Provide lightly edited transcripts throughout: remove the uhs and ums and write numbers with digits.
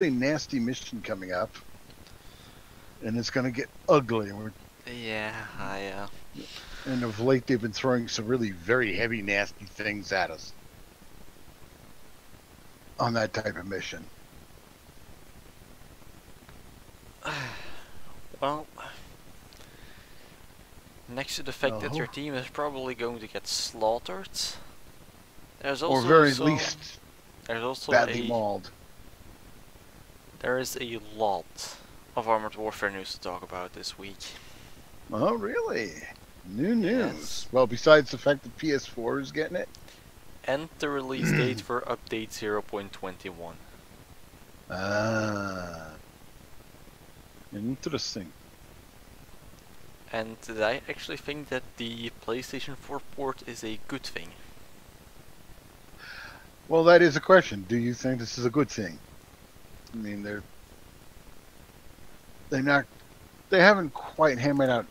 a nasty mission coming up, and it's going to get ugly. Yeah, And of late, they've been throwing some really very heavy, nasty things at us on that type of mission. well, next to the fact that your team is probably going to get slaughtered, there's also or very least there's also badly mauled. There is a lot of Armored Warfare news to talk about this week. Oh, really? New news. Yes. Well, besides the fact that PS4 is getting it. And the release date for update 0.21. Ah. Interesting. And I actually think that the PlayStation 4 port is a good thing. Well, that is a question. Do you think this is a good thing? I mean, they haven't quite hammered out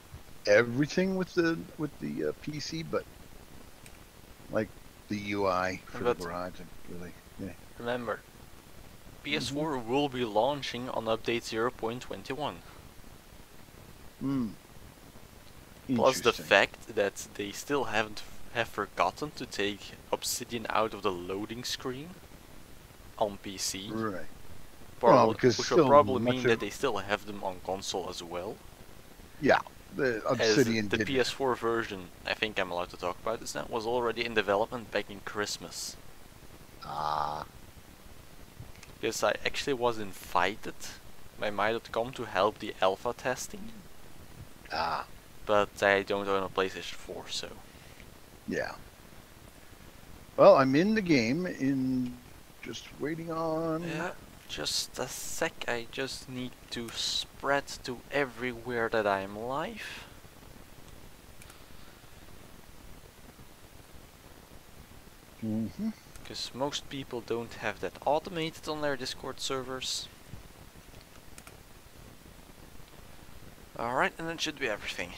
everything with the PC, but like the UI for the garage, and really, yeah. Remember, PS4 will be launching on update 0.21. Plus the fact that they still have forgotten to take Obsidian out of the loading screen on PC. Right. Which will probably mean that they still have them on console as well. Yeah, the Obsidian. As the PS4 version, I think I'm allowed to talk about this now, was already in development back in Christmas. Ah. Because I actually was invited by my.com to help the alpha testing. Ah. But I don't own a PlayStation 4, so. Yeah. Well, I'm in the game, just waiting on. Yeah, just a sec. I just need to spread to everywhere that I'm live. Because most people don't have that automated on their Discord servers. Alright, and that should be everything.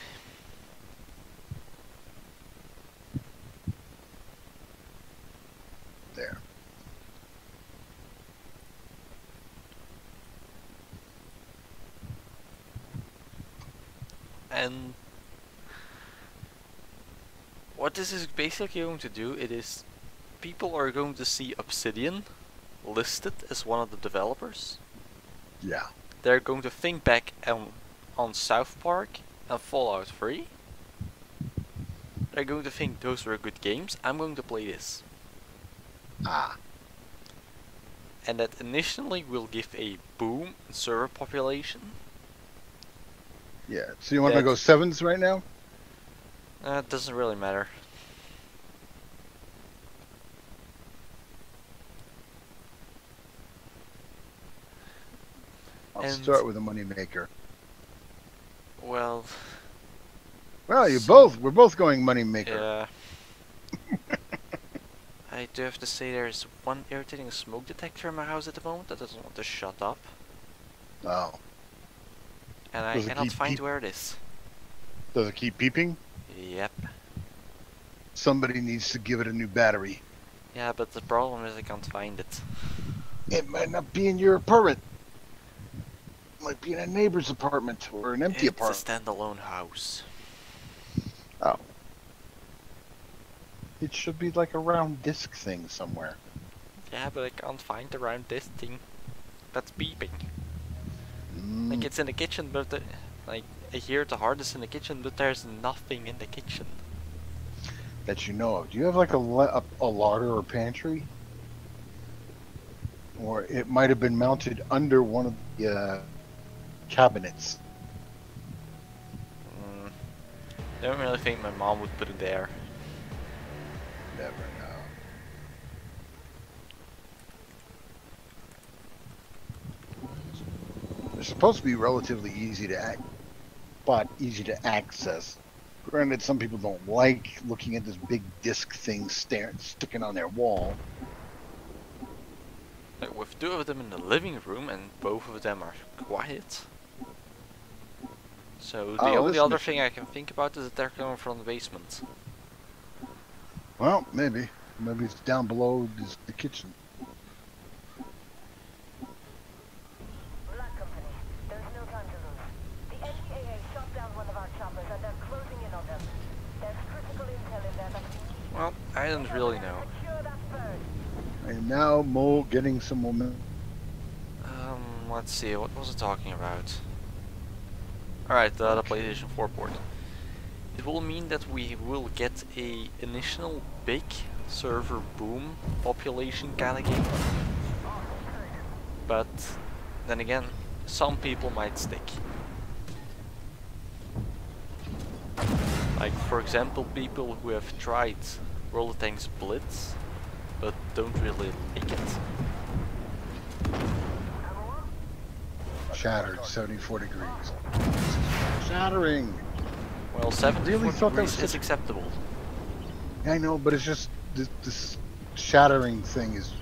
There. And what this is basically going to do, it is people are going to see Obsidian listed as one of the developers. Yeah. They're going to think back on South Park and Fallout 3. They're going to think those were good games. I'm going to play this. Ah. And that initially will give a boom in server population. Yeah. So you want to go 7s right now? It doesn't really matter. I'll start with a moneymaker. Well, we're both going moneymaker. Yeah. I do have to say there's one irritating smoke detector in my house at the moment that doesn't want to shut up. Oh. And I cannot find where it is. Does it keep beeping? Yep. Somebody needs to give it a new battery. Yeah, but the problem is I can't find it. It might not be in your apartment. It might be in a neighbor's apartment or an empty apartment. It's a standalone house. Oh. It should be like a round disc thing somewhere. Yeah, but I can't find the round disc thing that's beeping. Like it's in the kitchen, but like I hear the hard disk in the kitchen, but there's nothing in the kitchen. That you know of. Do you have like a larder or pantry? Or it might have been mounted under one of the cabinets. I don't really think my mom would put it there. Never know. They're supposed to be relatively easy to easy to access. Granted, some people don't like looking at this big disc thing sticking on their wall. Like with two of them in the living room and both of them are quiet. So the only other thing I can think about is that they're coming from the basement. Well, maybe it's down below the kitchen. don't really know. I am now getting some momentum. Let's see, what was it talking about? Alright, the PlayStation 4 port. It will mean that we will get a initial big server boom population kinda game. But then again, some people might stick. Like for example, people who have tried World of Tanks Blitz but don't really like it. Shattered 74 degrees. Shattering. Well, 74 Really thought that degrees was is acceptable. I know, but it's just this shattering thing is.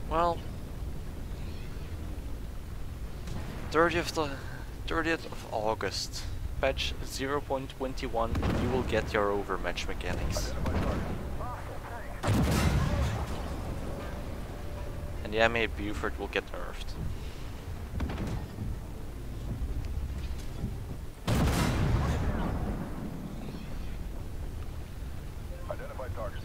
Well, 30th of August, patch 0.21, you will get your overmatch mechanics. And the MA Buford will get nerfed. Identify target.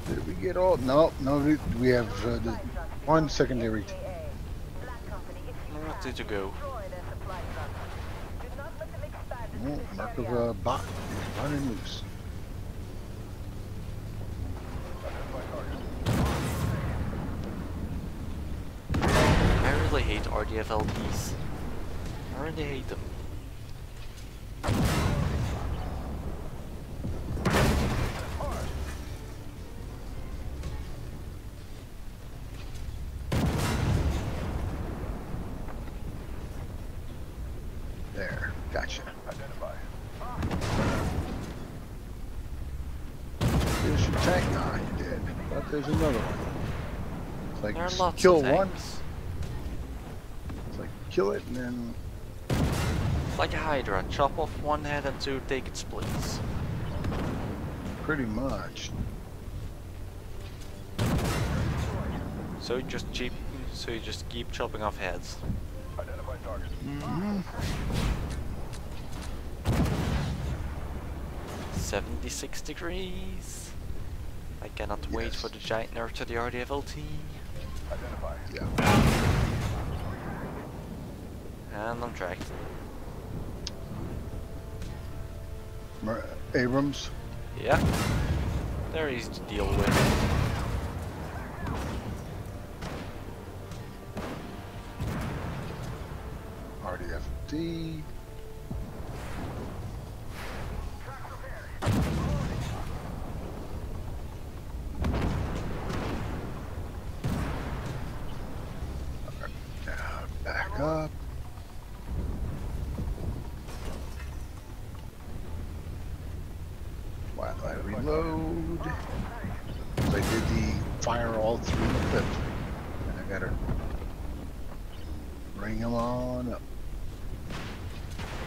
Did we get all? No, we have the one secondary. Ready to go. Oh, mark of a bot is running loose. I really hate RDFLPs. I really hate them. There, gotcha. Identify. There's your tank. Nah, you did. But there's another one. It's like There are just lots kill of one. tanks. It's like kill it and then Like a Hydra, chop off one head and two take its place. pretty much. So you just keep chopping off heads. Identify target. Mm-hmm. 76 degrees. I cannot wait for the giant nerf to the RDFLT. Identify. Yeah. And I'm tracked. Abrams. Yeah. They're easy to deal with. RDFD. Back up. While I reload. So I did the fire all through the clip. And I gotta bring them on up.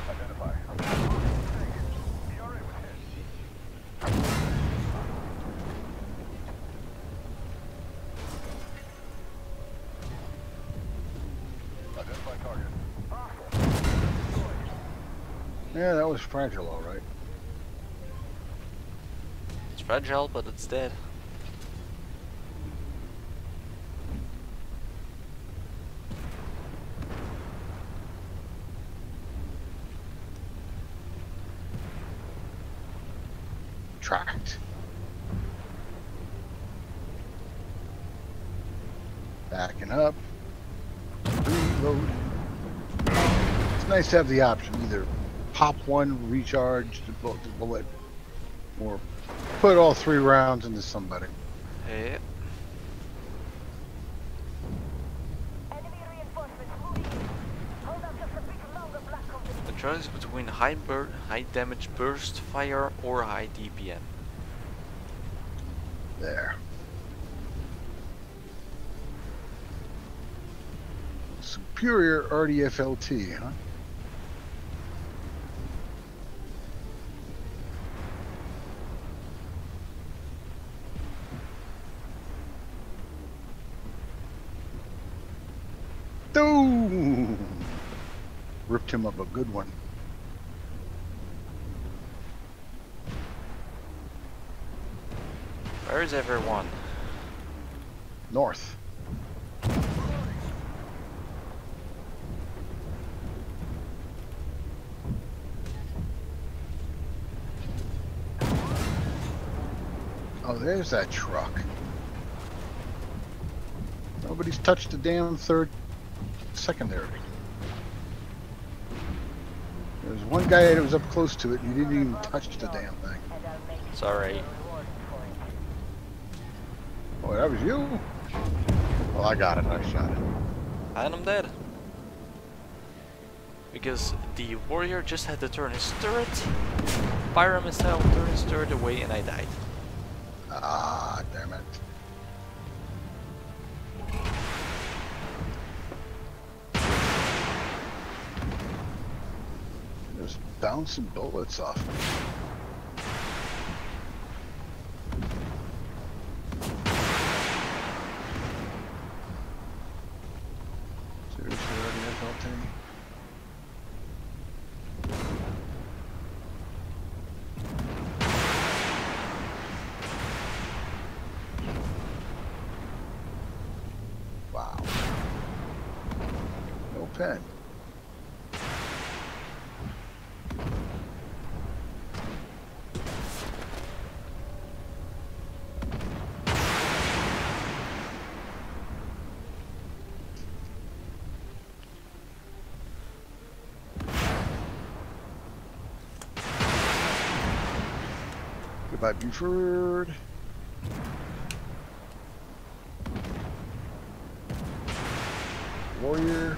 Identify. Identify target. Yeah, that was fragile, all right. It's fragile, but it's dead. Tracked. Backing up. Reload. It's nice to have the option, either pop one, recharge the bullet, or put all 3 rounds into somebody. Hey. The choice between high damage burst fire or high DPM. There. superior RDFLT, huh? Boom! Ripped him up a good one. Where is everyone? North. Oh, there's that truck. Nobody's touched the damn secondary. There was one guy that was up close to it and he didn't even touch the damn thing. It's alright. Oh, that was you? Well, I got it. I shot it. And I'm dead. Because the warrior just had to turn his turret, fire a missile, turn his turret away, and I died. Ah, damn it. Just bouncing bullets off me. Seriously, already FLT? Wow. No pen. Goodbye, Buford. Warrior.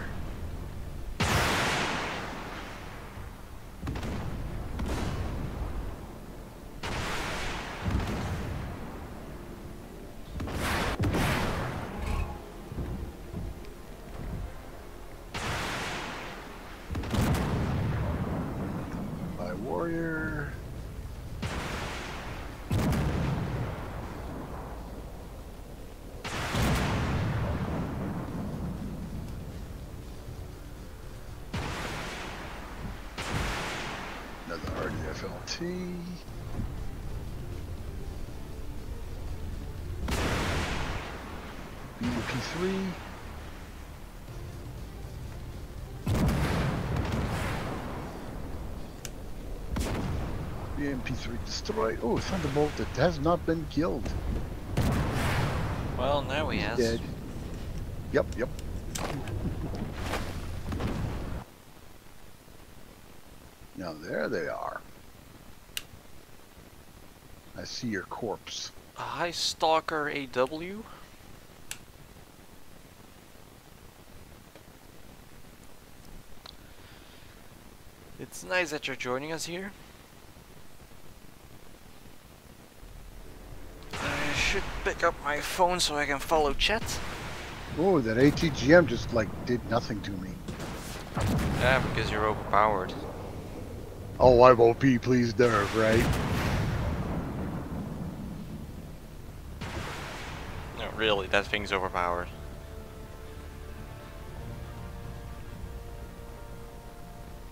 By warrior. Another RDFLT. BMP3. BMP3 destroyed. Oh, Thunderbolt that has not been killed. Well, now he has. Dead. Yep, yep. Now there they are. I see your corpse. Hi, Stalker AW. It's nice that you're joining us here. I should pick up my phone so I can follow chat. Oh, that ATGM just like did nothing to me. Yeah, because you're overpowered. Oh, I'm OP, please nerve, right? No, really, that thing's overpowered.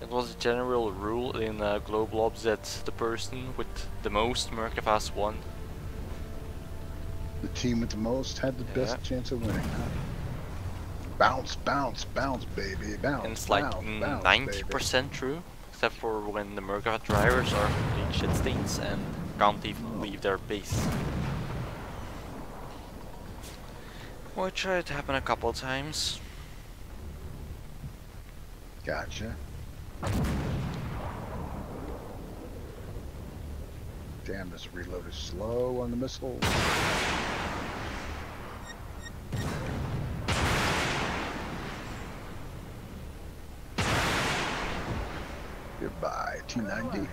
It was a general rule in Global Ops that the person with the most Merkavas won. The team with the most had the best chance of winning, huh? Bounce, bounce, bounce, baby, bounce. And it's like bounce, 90% true, except for when the Merkava drivers are complete shit stains and can't even leave their base. Which had happened a couple of times. Gotcha. Damn, this reload is slow on the missiles. Goodbye, T90.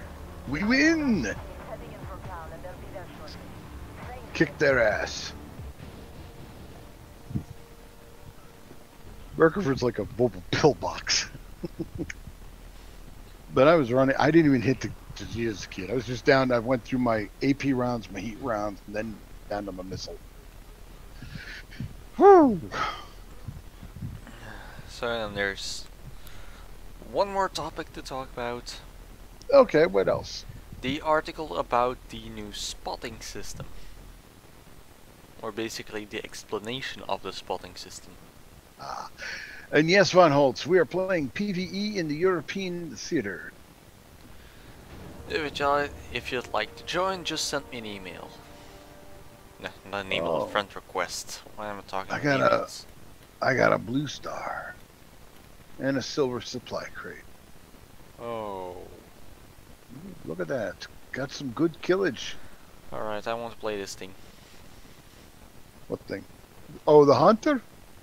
We win! Kick their ass. Merkerford's like a mobile pillbox. But I was running. I didn't even hit the Jizz kit. I was just down. I went through my AP rounds, my heat rounds, and then down to my missile. Whew. So then there's one more topic to talk about. Okay, what else? The article about the new spotting system. Or basically the explanation of the spotting system. Ah. And yes, Von Holtz, we are playing PvE in the European theater. If you'd like to join, just send me an email. No, not an email, a friend request. Why am I talking about emails? I got a blue star. And a silver supply crate. Oh. Look at that. Got some good killage. Alright, I want to play this thing. What thing? Oh, the hunter?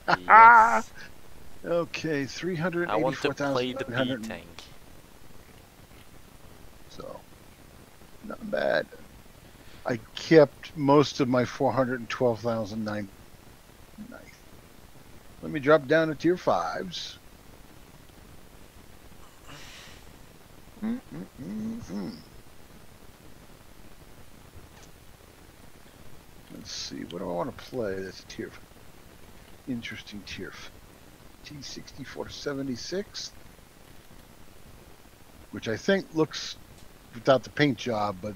Yes. Okay, I want to play the 384,300. B tank. So, not bad. I kept most of my 412,009. Nice. Let me drop down to tier 5s. Let's see, what do I want to play? That's tier. Interesting tier. T6476, which I think looks without the paint job, but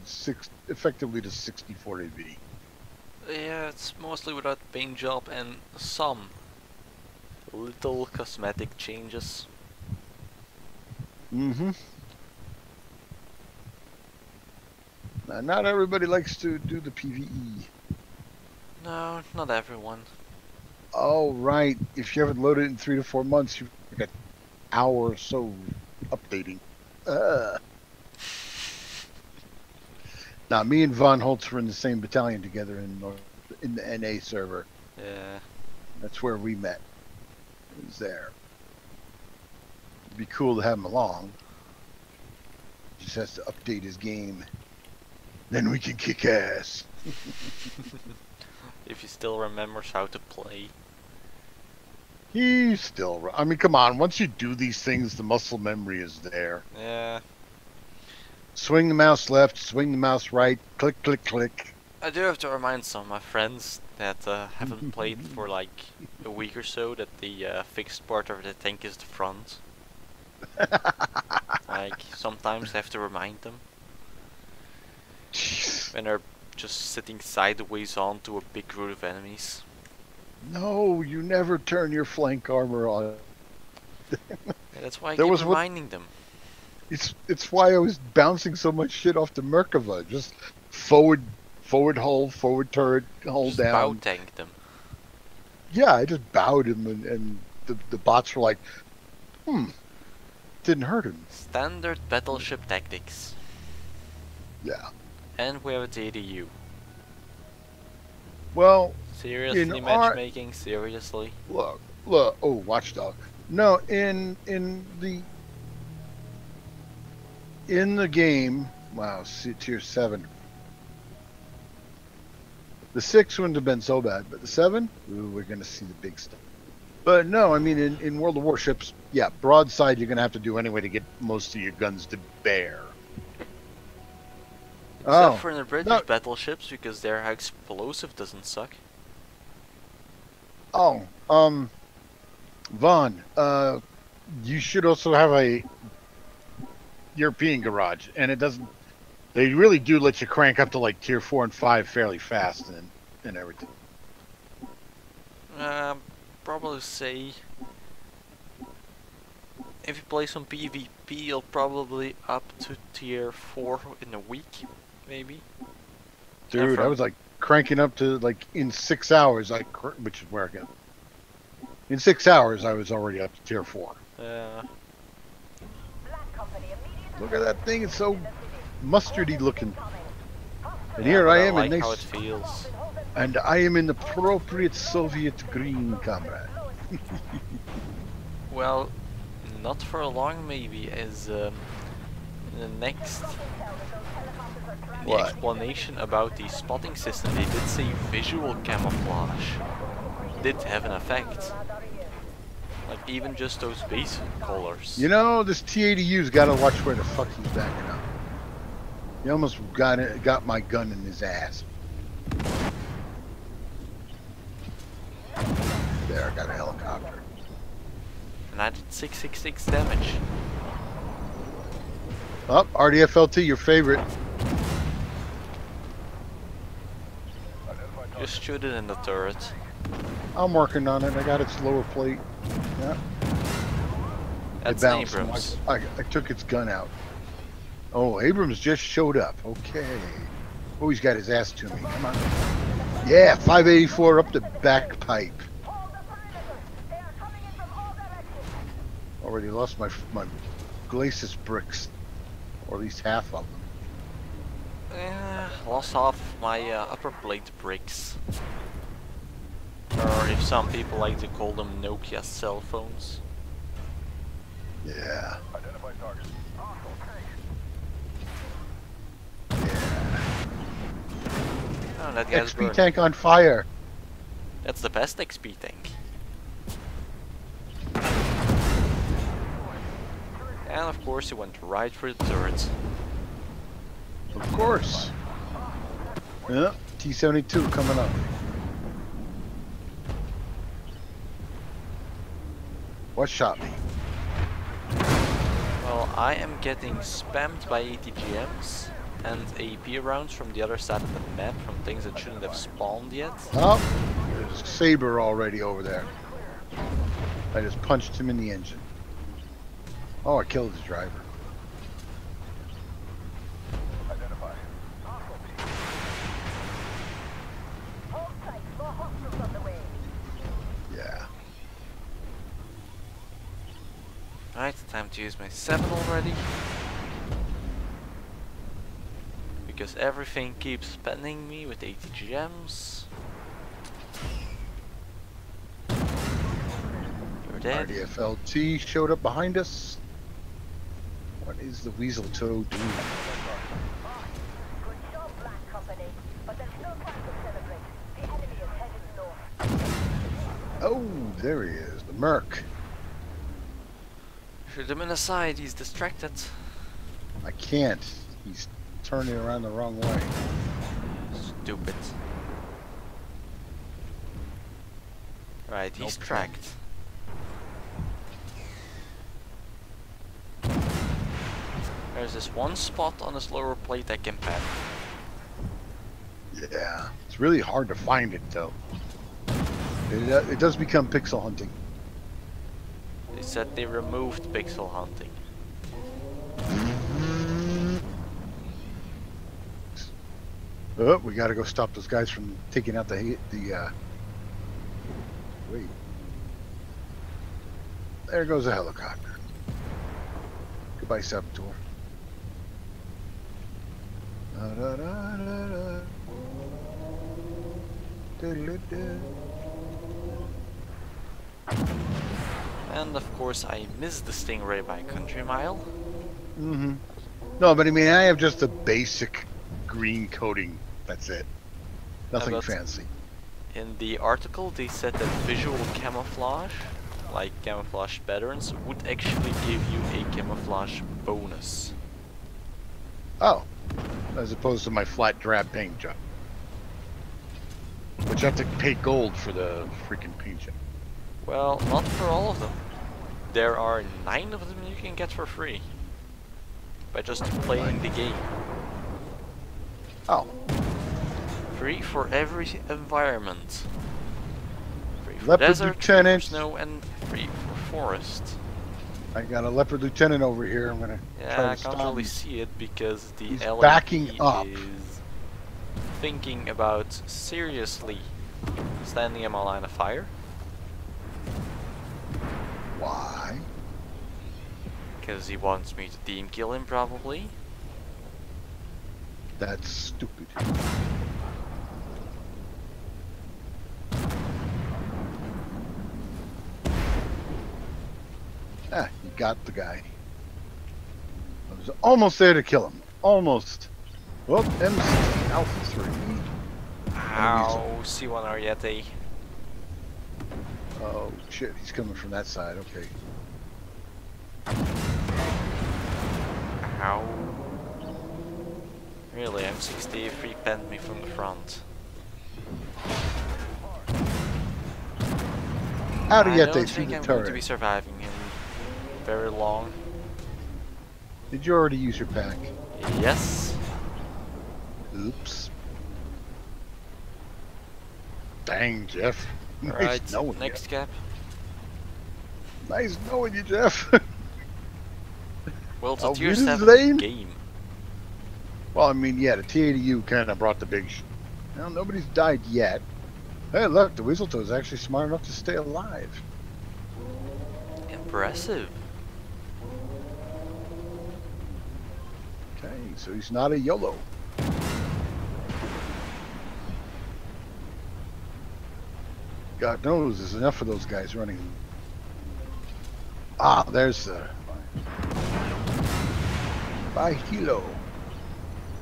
effectively to 64 AV. Yeah, it's mostly without paint job and some little cosmetic changes. Mm-hmm. Now, not everybody likes to do the PvE. No, not everyone. Oh, right. If you haven't loaded it in 3 to 4 months, you've got an hour or so updating. Now, me and Von Holtz were in the same battalion together in the NA server. Yeah. That's where we met. It was there. It'd be cool to have him along. He just has to update his game. Then we can kick ass. If he still remembers how to play. He's still... I mean, come on. Once you do these things, the muscle memory is there. Yeah. Swing the mouse left, swing the mouse right, click, click, click. I do have to remind some of my friends that haven't played for like a week or so that the fixed part of the tank is the front. Like, sometimes I have to remind them. Jeez. When they're just sitting sideways onto a big group of enemies. No, you never turn your flank armor on. Yeah, that's why I There keep was reminding them. It's why I was bouncing so much shit off the Merkava. Just forward hull, forward turret, hold Just down. bow tank them. Yeah, I just bowed him, and the bots were like, didn't hurt him. Standard battleship tactics. Yeah. And we have a TDU. Well, Seriously, in matchmaking? Seriously? look. Oh, Watchdog. No, in the game. Wow, tier 7. The 6 wouldn't have been so bad, but the 7, ooh, we're gonna see the big stuff. But no, I mean in World of Warships, yeah, broadside you're gonna have to do anyway to get most of your guns to bear. Except for the British battleships, because their explosive doesn't suck. Oh, Vaughn, you should also have a European garage, and it doesn't. They really do let you crank up to like tier 4 and 5 fairly fast and everything. Probably say if you play some PvP, you'll probably up to tier 4 in a week, maybe. Dude, I was like cranking up to like in 6 hours, which is where I get. In 6 hours, I was already up to tier 4. Look at that thing; it's so mustardy looking. And Yeah, here but I am like in how nice, it feels. and I am in the appropriate Soviet green, comrade. Well, not for long, maybe, as in the next the What? explanation about the spotting system, they did say visual camouflage did have an effect. Like even just those basic colors. You know, this T-80U's got to watch where the fuck he's backing up. He almost got my gun in his ass. There, I got a helicopter. And I did 666 damage. Oh, RDFLT, your favorite. Just shoot it in the turret. I'm working on it. I got its lower plate. Yeah. That's It bounced. Abrams. I took its gun out. Oh, Abrams just showed up. Okay. Oh, he's got his ass to me. Come on. Yeah, 584 up the back pipe. Already lost my glacis bricks, or at least half of them. Lost half my upper plate bricks. Or if some people like to call them Nokia cell phones. Yeah. Identify target. Oh, that guy's XP burning. tank on fire. That's the best XP tank. And of course he went right for the turret. Of course. Yeah. T-72 coming up. What shot me? Well, I am getting spammed by ATGMs and AP rounds from the other side of the map from things that shouldn't have spawned yet. Oh, there's a Saber already over there. I just punched him in the engine. Oh, I killed his driver. Identify. Yeah. Right, time to use my 7 already. Because everything keeps spamming me with ATGMs. You're dead. RDFLT showed up behind us. What is the weasel toe doing? Good job, Black Company. But there's still time to celebrate. The enemy is headed north. Oh, there he is, the Merc. Shoot him in the side, he's distracted. I can't. He's turning around the wrong way. Stupid. Right, he's Nope. tracked. There's this one spot on this lower plate I can pan. Yeah, it's really hard to find it though. It does become pixel hunting. They said they removed pixel hunting. Oh, we gotta go stop those guys from taking out the wait. There goes a helicopter. Goodbye, Saboteur. Da, da, da, da, da. Da-da-da. And of course I missed the Stingray by a country mile. Mm-hmm. No, but I mean, I have just a basic green coating. That's it. Nothing but fancy. In the article they said that visual camouflage, like camouflage patterns, would actually give you a camouflage bonus. Oh, as opposed to my flat drab paint job. Which I have to pay gold for the freaking paint job. Well, not for all of them. There are 9 of them you can get for free. By just playing the game. Oh, Free for every environment. Free for Leopard desert, free for Lieutenant. snow, and free for forest. I got a Leopard Lieutenant over here. I'm gonna try Yeah, to I can't stop really him. see it because the He's LED backing up. is thinking about seriously standing in my line of fire. Why? Because he wants me to team kill him probably. That's stupid. Ah, you got the guy. I was almost there to kill him. Almost. Well, M16 Alpha 3. Ow, C1 Ariete. Oh shit, he's coming from that side. Okay. How? Really, M63 penned me from the front. How to I get don't they through think the I'm going to turret? be surviving him very long. Did you already use your pack? Yes. Oops. Dang, Jeff. Nice Right, knowing next cap. you. Nice knowing you, Jeff. Well, it's a I'll tier read his 7 name. game. Well, I mean, yeah, the T80U kind of brought the big Well, nobody's died yet. Hey, look, the Weaseltoe's actually smart enough to stay alive. Impressive. Okay, so he's not a YOLO. God knows there's enough of those guys running. Ah, there's the... By Hilo.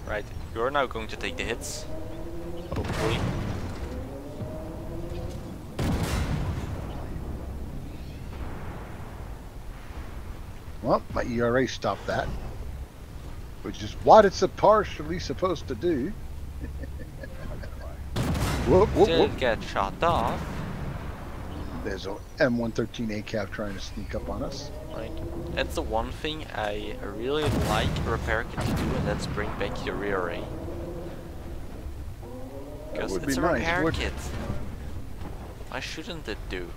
Right, you're now going to take the hits. Hopefully. Well, my ERA stopped that. Which is what it's partially supposed to do. Whoop, whoop, Did whoop. get shot off. There's a M113 ACAV trying to sneak up on us. Like, that's the one thing I really like a repair kit to do, and that's bring back your rear A. Because would it's be a nice, repair wouldn't kit. Why shouldn't it do?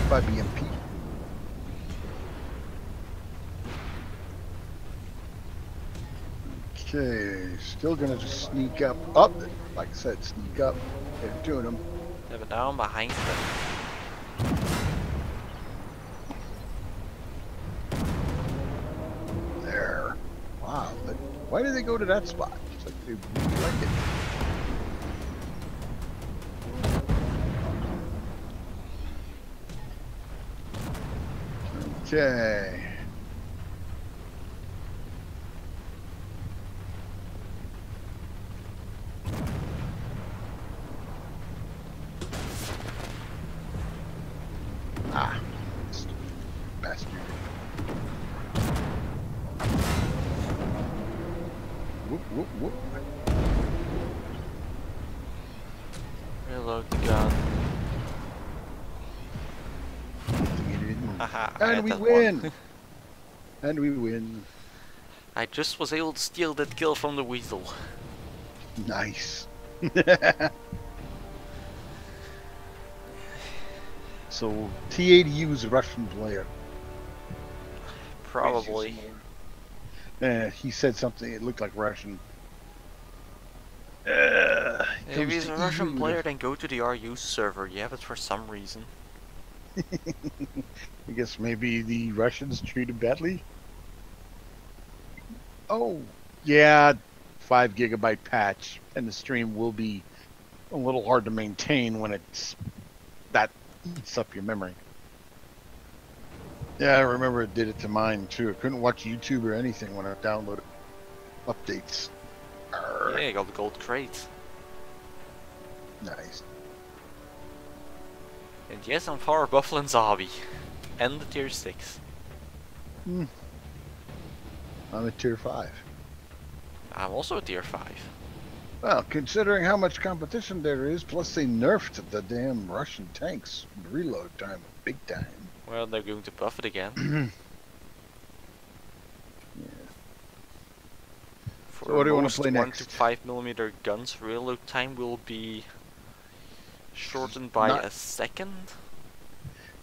By BMP. Okay, still gonna just sneak up. Up, like I said, sneak up. They're doing them. Yeah, but now I'm behind them. There. Wow. But why did they go to that spot? It's like they really like it. Okay. Ah, bastard. Whoop, whoop, whoop. Reload the gun. Haha, I And had we that win! one. And we win. I just was able to steal that kill from the weasel. Nice. So, T80U is a Russian player. Probably. He said something, it looked like Russian. If he's a Russian player, then go to the RU server. You have it for some reason. I guess maybe the Russians treated badly. Oh, yeah, 5 gigabyte patch, and the stream will be a little hard to maintain when it's that eats up your memory. Yeah, I remember it did it to mine too. I couldn't watch YouTube or anything when I downloaded updates. Arr. Yeah, you got the gold crate. Nice. And yes, I'm far above lenzaby. And the tier 6. I'm at tier 5. I'm also a tier 5. Well, considering how much competition there is, plus they nerfed the damn Russian tanks reload time big time. Well, they're going to buff it again. Yeah. For So what do you want most to play 1 next? to 5mm guns, reload time will be shortened by Not- a second.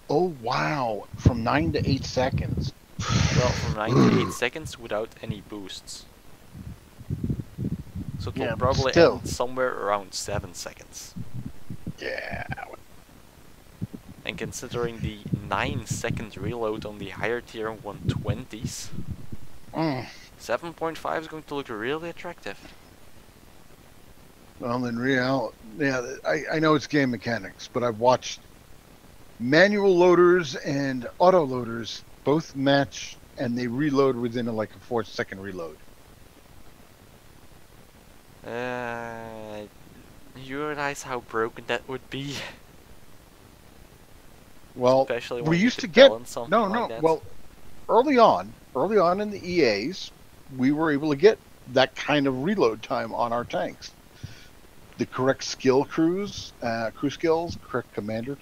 Oh wow, from 9 to 8 seconds. Well, from 9 to 8 seconds without any boosts. So it will Yeah, but probably still. end somewhere around 7 seconds. Yeah. And considering the 9-second reload on the higher tier 120s, Mm. 7.5 is going to look really attractive. Well, in real, yeah, I know it's game mechanics, but I've watched manual loaders and auto loaders both match, and they reload within like a 4-second reload. You realize how broken that would be? Well, Especially when we you used could to get balance something no, like no. that. Well, early on in the EAs, we were able to get that kind of reload time on our tanks. The correct crew skills, correct commander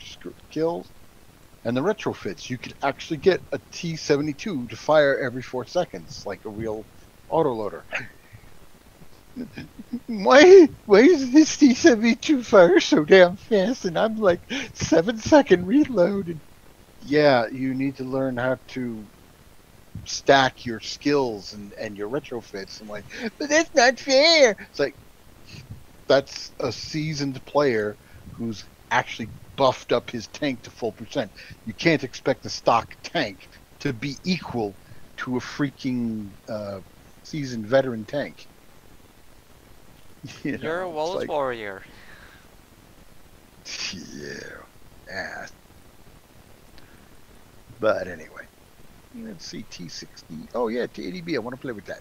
skills, and the retrofits. You could actually get a T-72 to fire every 4 seconds, like a real autoloader. Why is this T-72 fire so damn fast? And I'm like 7-second reload. And yeah, you need to learn how to stack your skills and your retrofits. I'm like, but that's not fair. It's like, that's a seasoned player who's actually buffed up his tank to full percent. You can't expect a stock tank to be equal to a freaking seasoned veteran tank. You You're a know, it's wallet like, warrior. yeah. But anyway, let's see, T60. Oh yeah, T80B. I want to play with that.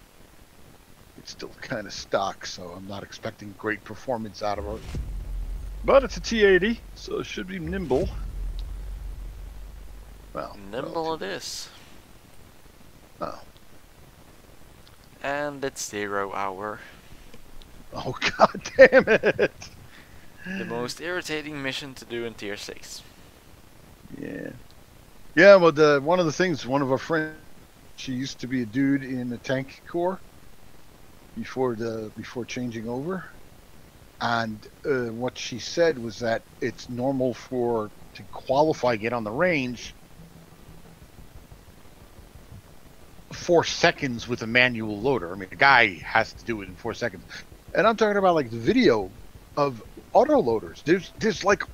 It's still kind of stock, so I'm not expecting great performance out of it. But it's a T80, so it should be nimble. Well, Nimble it is. Oh. And it's 0 hour. Oh, god damn it! The most irritating mission to do in tier 6. Yeah. Yeah, well, one of the things, one of our friends, she used to be a dude in the tank corps before changing over. And what she said was that it's normal to qualify, get on the range, 4 seconds with a manual loader. I mean, a guy has to do it in 4 seconds. And I'm talking about like the video of auto loaders. There's like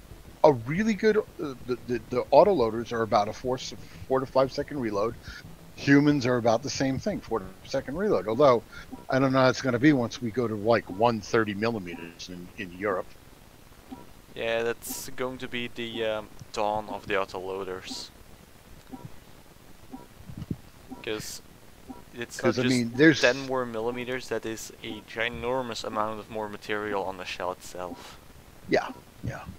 a really good the auto loaders are about a 4 to 5 second reload. Humans are about the same thing, 4 second reload. Although I don't know how it's going to be once we go to like 130 millimeters in Europe. Yeah, that's going to be the dawn of the autoloaders. Because it's not just there's 10 more millimeters, that is a ginormous amount of more material on the shell itself. Yeah,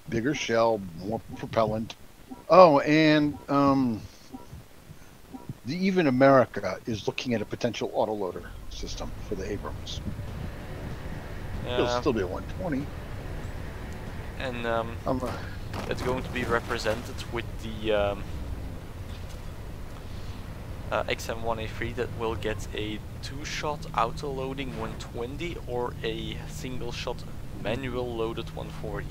bigger shell, more propellant. Oh, and even America is looking at a potential autoloader system for the Abrams. It'll still be a 120. And it's going to be represented with the XM1A3 that will get a 2-shot auto-loading 120 or a single-shot manual loaded 140.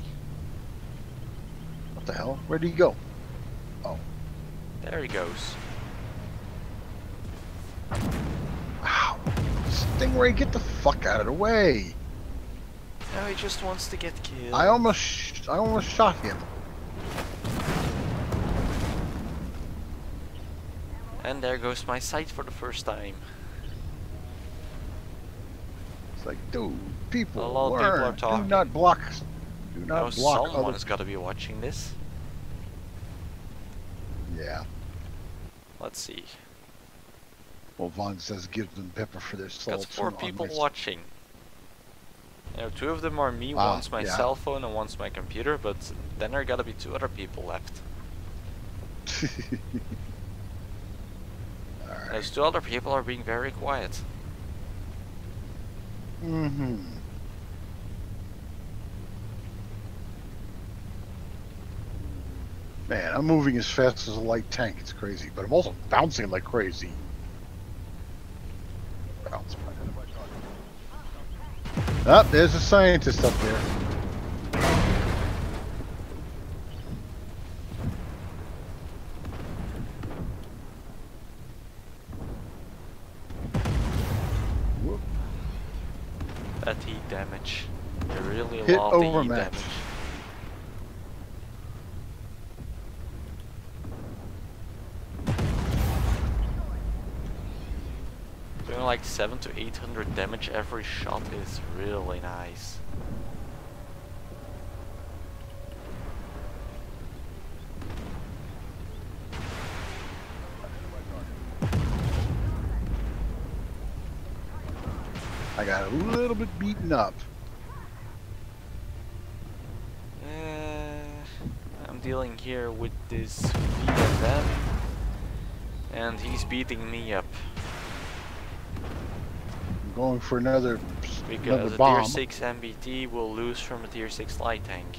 What the hell? Where did he go? Oh. There he goes. Wow. Stingray, get the fuck out of the way. No, he just wants to get killed. I almost shot him. And there goes my sight for the first time. It's like, dude, people, A lot of learn. people are talking. Do not block. Do Now not block someone other. has got to be watching this. Yeah. Let's see. Well, Vaughn says give them pepper for their Got salt. 4 people watching. You know, 2 of them are me, one's my yeah. cell phone and one's my computer, but then there gotta be 2 other people left. Alright. Those 2 other people are being very quiet. Mm-hmm. Man, I'm moving as fast as a light tank. It's crazy, but I'm also bouncing like crazy. Bounce. Ah, there's a scientist up there. Whoop. That heat damage. I really Hit love the heat overmatch. damage. Doing like 700 to 800 damage every shot is really nice. I got a little bit beaten up. I'm dealing here with this VFM, and he's beating me up. I'm going for another Because a bomb. tier 6 MBT will lose from a tier 6 light tank.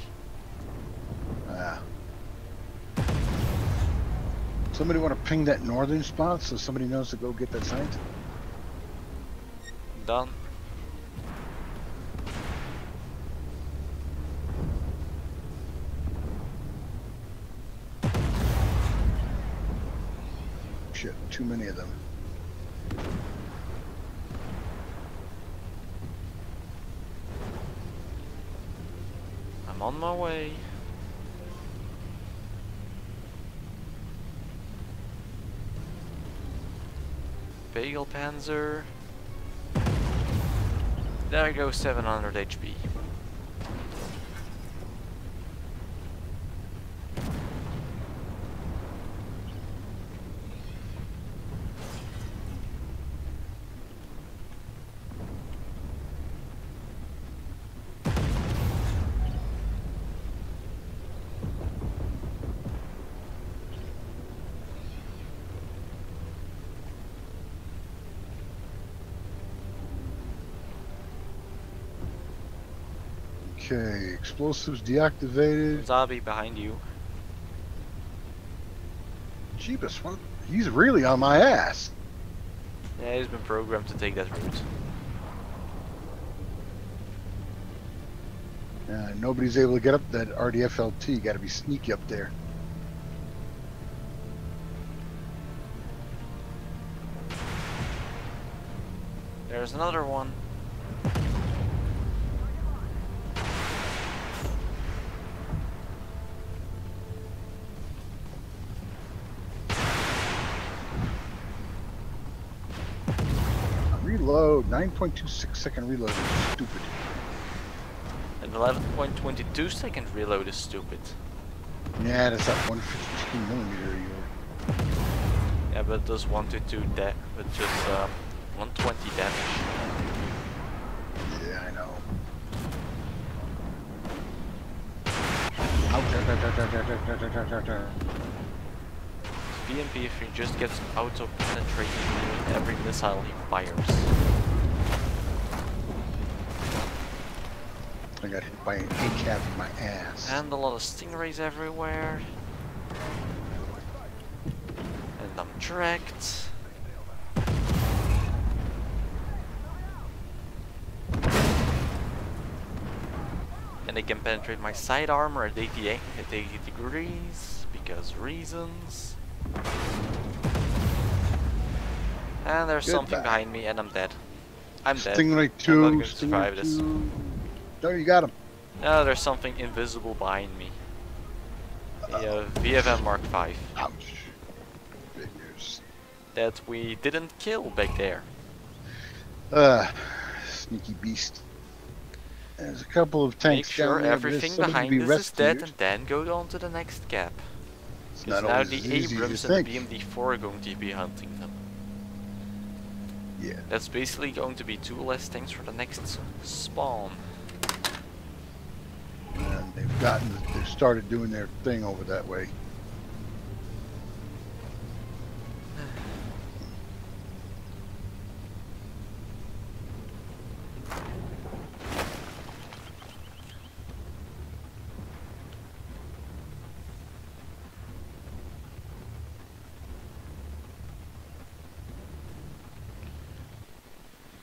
Somebody want to ping that northern spot so somebody knows to go get that scientist? Done. Shit, too many of them. I'm on my way. Bagel Panzer. There goes 700 HP. Okay, explosives deactivated. Lenzaby behind you. Jeebus, what? He's really on my ass. Yeah, he's been programmed to take that route. Nobody's able to get up that RDFLT. Got to be sneaky up there. There's another one. Reload. 9.26 second reload is stupid. An 11.22 second reload is stupid. Yeah, that's that 115 millimeter. Yeah, but it does 1 to 2 with just 120 damage. Yeah, I know. Ouch, ouch, ouch, ouch, ouch, ouch, ouch, ouch, ouch, ouch. BMP if he just gets auto-penetrating every missile he fires. I got hit by an ACAB in my ass. And a lot of stingrays everywhere. And I'm tracked. And they can penetrate my side armor at 80 degrees, because reasons. And there's something Goodbye. behind me and I'm dead. I'm dead. Stingray I'm 2, not going to survive Stingray this. 2. No, you got him. No, there's something invisible behind me. The VFM Mark V Ouch. Figures. that we didn't kill back there. Sneaky beast. There's a couple of Make tanks sure down there. everything behind us is dead and then go on to the next gap. It's Because not now always the as easy as Abrams you and the think. BMD-4 are going to be hunting them. Yeah. That's basically going to be 2 less tanks for the next spawn. And they've started doing their thing over that way.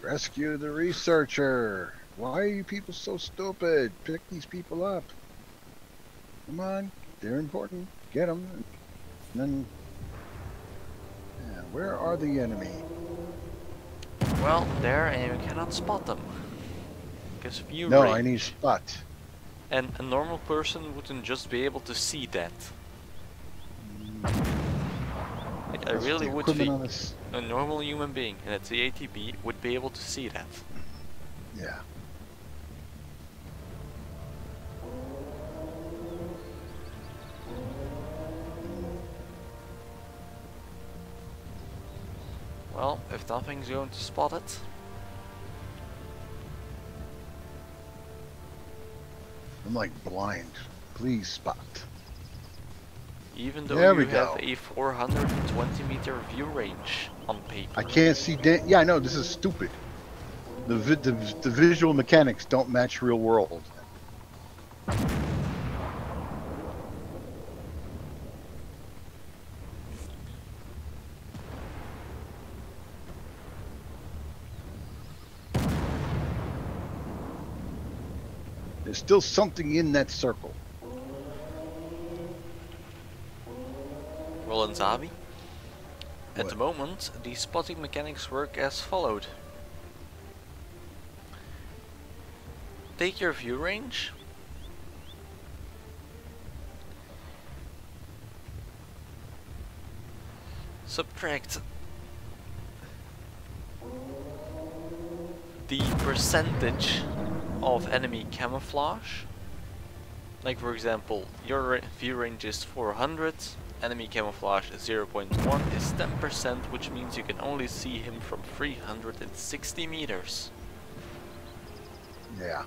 Rescue the researcher. Why are you people so stupid? Pick these people up. Come on, they're important. Get them. And then, yeah, where are the enemy? Well, there, and you cannot spot them. Because view No, range. I need spot. And a normal person wouldn't just be able to see that. Like, I That's really the would equipment think on this. a normal human being, and it's the ATB, would be able to see that. Yeah. Well, if nothing's going to spot it. I'm like blind. Please spot. Even though There you we have go. a 420-meter view range on paper. I can't see. Yeah, I know. This is stupid. The visual mechanics don't match real world. There's still something in that circle. Well, lenzaby. At What? the moment, the spotting mechanics work as followed. Take your view range. Subtract the percentage of enemy camouflage. Like for example, your view range is 400, enemy camouflage is 0.1 is 10%, which means you can only see him from 360 meters. Yeah.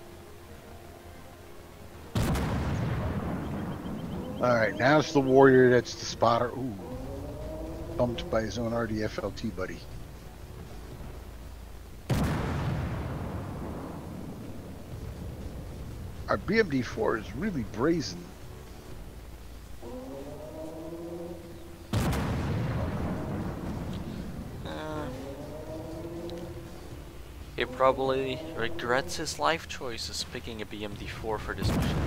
Alright, now it's the warrior that's the spotter. Ooh. Bumped by his own RDFLT buddy. Our BMD4 is really brazen. He probably regrets his life choices picking a BMD4 for this mission.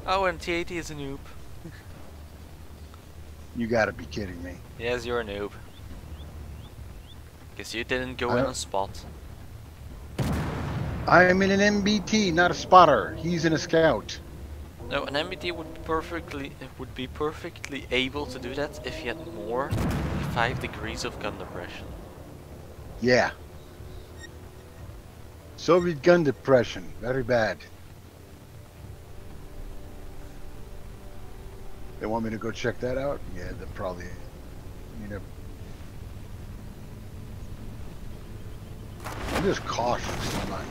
Oh, and T80 is a noob. You gotta be kidding me. Yes, you're a noob. Guess you didn't go in on spot. I'm in an MBT, not a spotter. He's in a scout. No, an MBT would be perfectly able to do that if he had more than 5 degrees of gun depression. Yeah. Soviet gun depression. Very bad. They want me to go check that out? Yeah, they'll probably... You know... I'm just cautious. I'm not...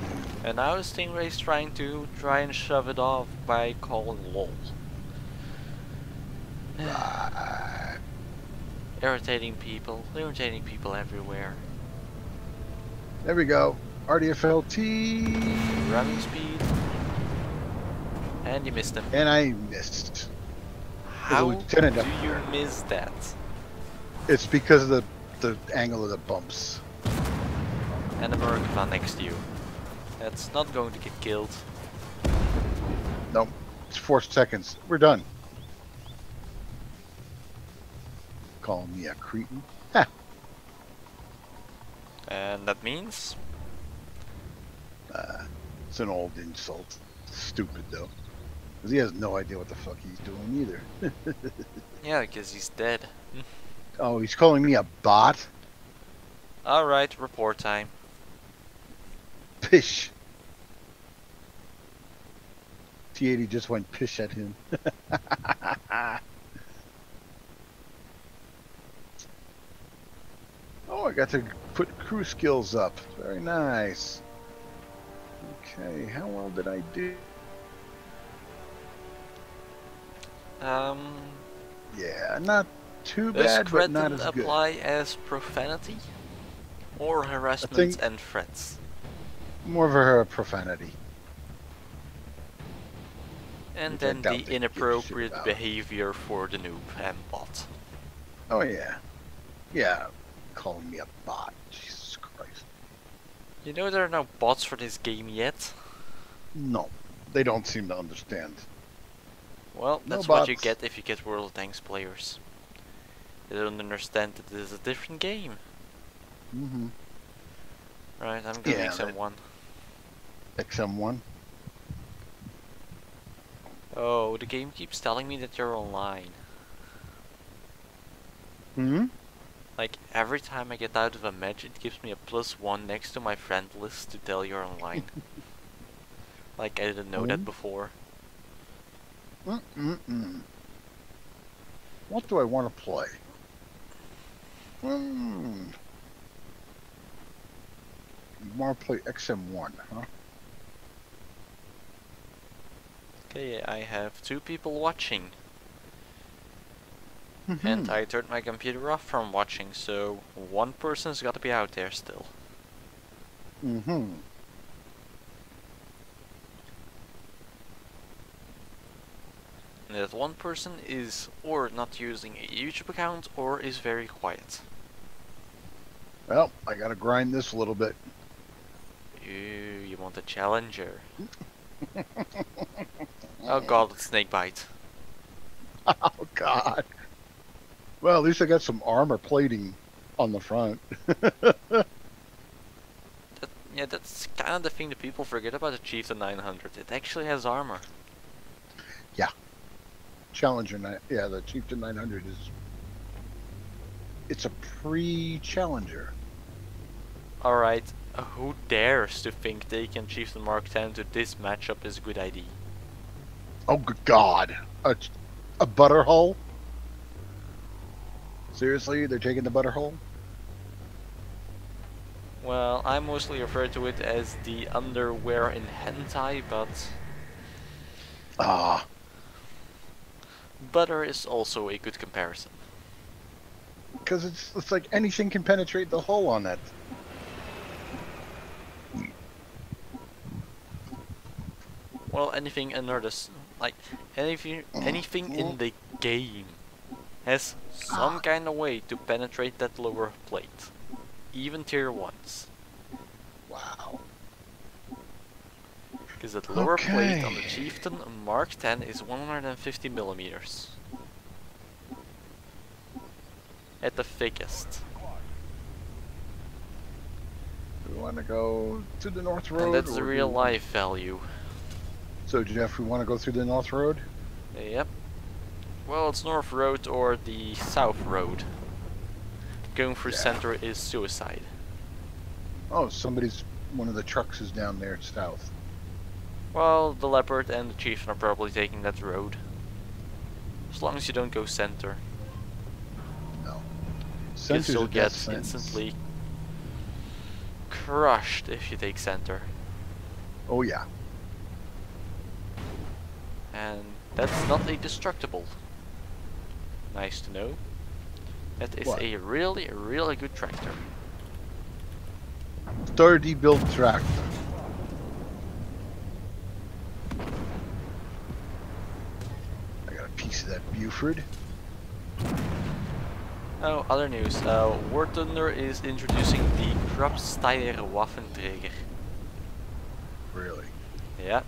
And now the Stingray's trying and shove it off by calling lol. Right. Irritating people everywhere. There we go. RDFLT. Ramming speed. And you missed him. And I missed. How lieutenant do up you there. miss that? It's because of the angle of the bumps. And the American next to you. That's not going to get killed. Nope. It's 4 seconds. We're done. Calling me a cretin? Ha! And that means? It's an old insult. Stupid though. Because he has no idea what the fuck he's doing either. Yeah, because he's dead. Oh, he's calling me a bot? Alright, report time. Pish. T80 just went pish at him. Oh, I got to put crew skills up. Very nice. Okay, how well did I do? Yeah, not too bad, Does but not cretin as good. apply as profanity? Or harassment and threats? More of a profanity. And Which I then doubt the they give a shit inappropriate about. behavior for the noob and bot. Oh yeah. Yeah, calling me a bot. Jesus Christ. You know there are no bots for this game yet? No, they don't seem to understand. Well, No that's what you bots. get if you get World of Tanks players. They don't understand that this is a different game. Mm-hmm. Right, I'm going Yeah, XM1. XM1. Oh, the game keeps telling me that you're online. Hmm? Like, every time I get out of a match, it gives me a +1 next to my friend list to tell you're online. Like, I didn't know that before. What do I want to play? You want to play XM1, huh? Okay, I have 2 people watching. Mhm. And I turned my computer off from watching, so one person's gotta be out there still. Mm-hmm. And that one person is or not using a YouTube account or is very quiet. Well, I gotta grind this a little bit. You want a challenger. Oh god, it's snakebite. Oh God. Well, at least I got some armor plating on the front. Yeah, that's kind of the thing that people forget about the Chieftain 900. It actually has armor. Challenger, yeah, the Chieftain 900 is. It's a pre-Challenger. Alright, who dares to think they can Chieftain Mark 10 to this matchup is a good idea? Oh good God, a butter hull? Seriously, they're taking the butter hull? Well, I mostly refer to it as the underwear in hentai, but Ah, butter is also a good comparison. because it's like anything can penetrate the hull on that. Well, anything under this, like anything in the game has some kind of way to penetrate that lower plate, even tier 1s. Wow. Because that lower plate on the Okay. Chieftain Mark 10 is 150 millimeters. At the thickest. Do we want to go to the North Road? And that's the or real do- life value. So, Jeff, we want to go through the North Road? Yep. Well, it's North Road or the South Road. Going through Yeah. center is suicide. Oh, one of the trucks is down there south. Well, the Leopard and the Chieftain are probably taking that road. As long as you don't go center. No. Because Center's you'll a get death sentence. instantly crushed if you take center. Oh yeah. And that's not a destructible. Nice to know. That is What? a really, really good tractor. Sturdy built tractor. I got a piece of that Buford. Oh, other news. War Thunder is introducing the Kruppsteiger Waffenträger. Really? Yeah.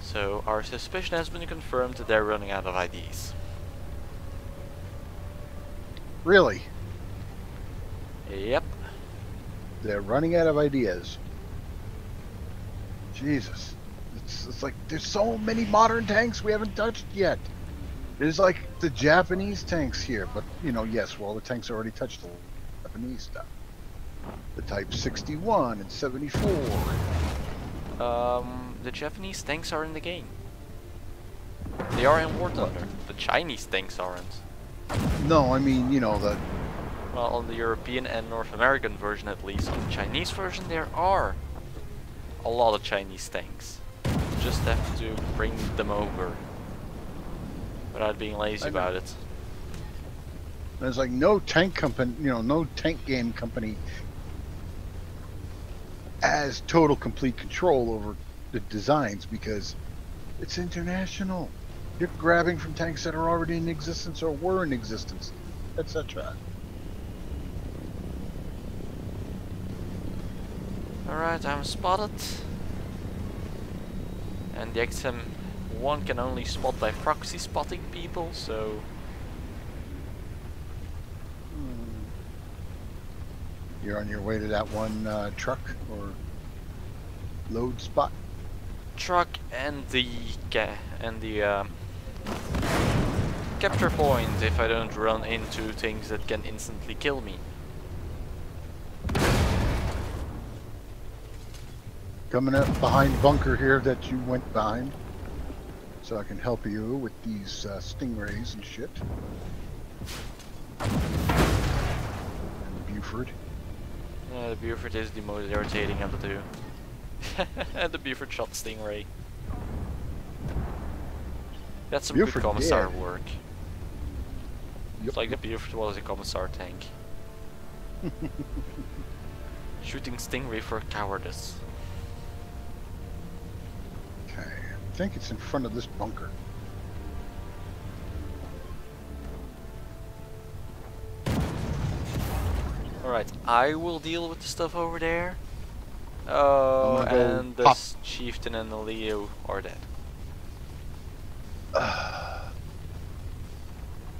So our suspicion has been confirmed that they're running out of IDs. Really? Yep. They're running out of ideas. Jesus. It's like there's so many modern tanks we haven't touched yet. There's like the Japanese tanks here, but you know, yes, well the tanks already touched the Japanese stuff. The Type 61 and 74. The Japanese tanks are in the game. They are in War Thunder. The Chinese tanks aren't. No, I mean, you know, the Well, on the European and North American version at least. On the Chinese version there are a lot of Chinese tanks. You just have to bring them over. Without being lazy I know. about it. there's like no tank company, you know, no tank game company has total complete control over the designs because it's international. You're grabbing from tanks that are already in existence or were in existence, etc. Alright, I'm spotted. And the XM1 can only spot by proxy spotting people, so... You're on your way to that one truck or load spot. Truck and the capture point if I don't run into things that can instantly kill me. Coming up behind bunker here that you went behind, so I can help you with these stingrays and shit. And Buford. The Buford is the most irritating of the two. And the Buford shot Stingray. That's some Buford good commissar did. work. Yep. It's like the Buford was a commissar tank. Shooting Stingray for cowardice. Okay, I think it's in front of this bunker. Alright, I will deal with the stuff over there. I'm Oh, gonna go and pop. the chieftain and the Leo are dead.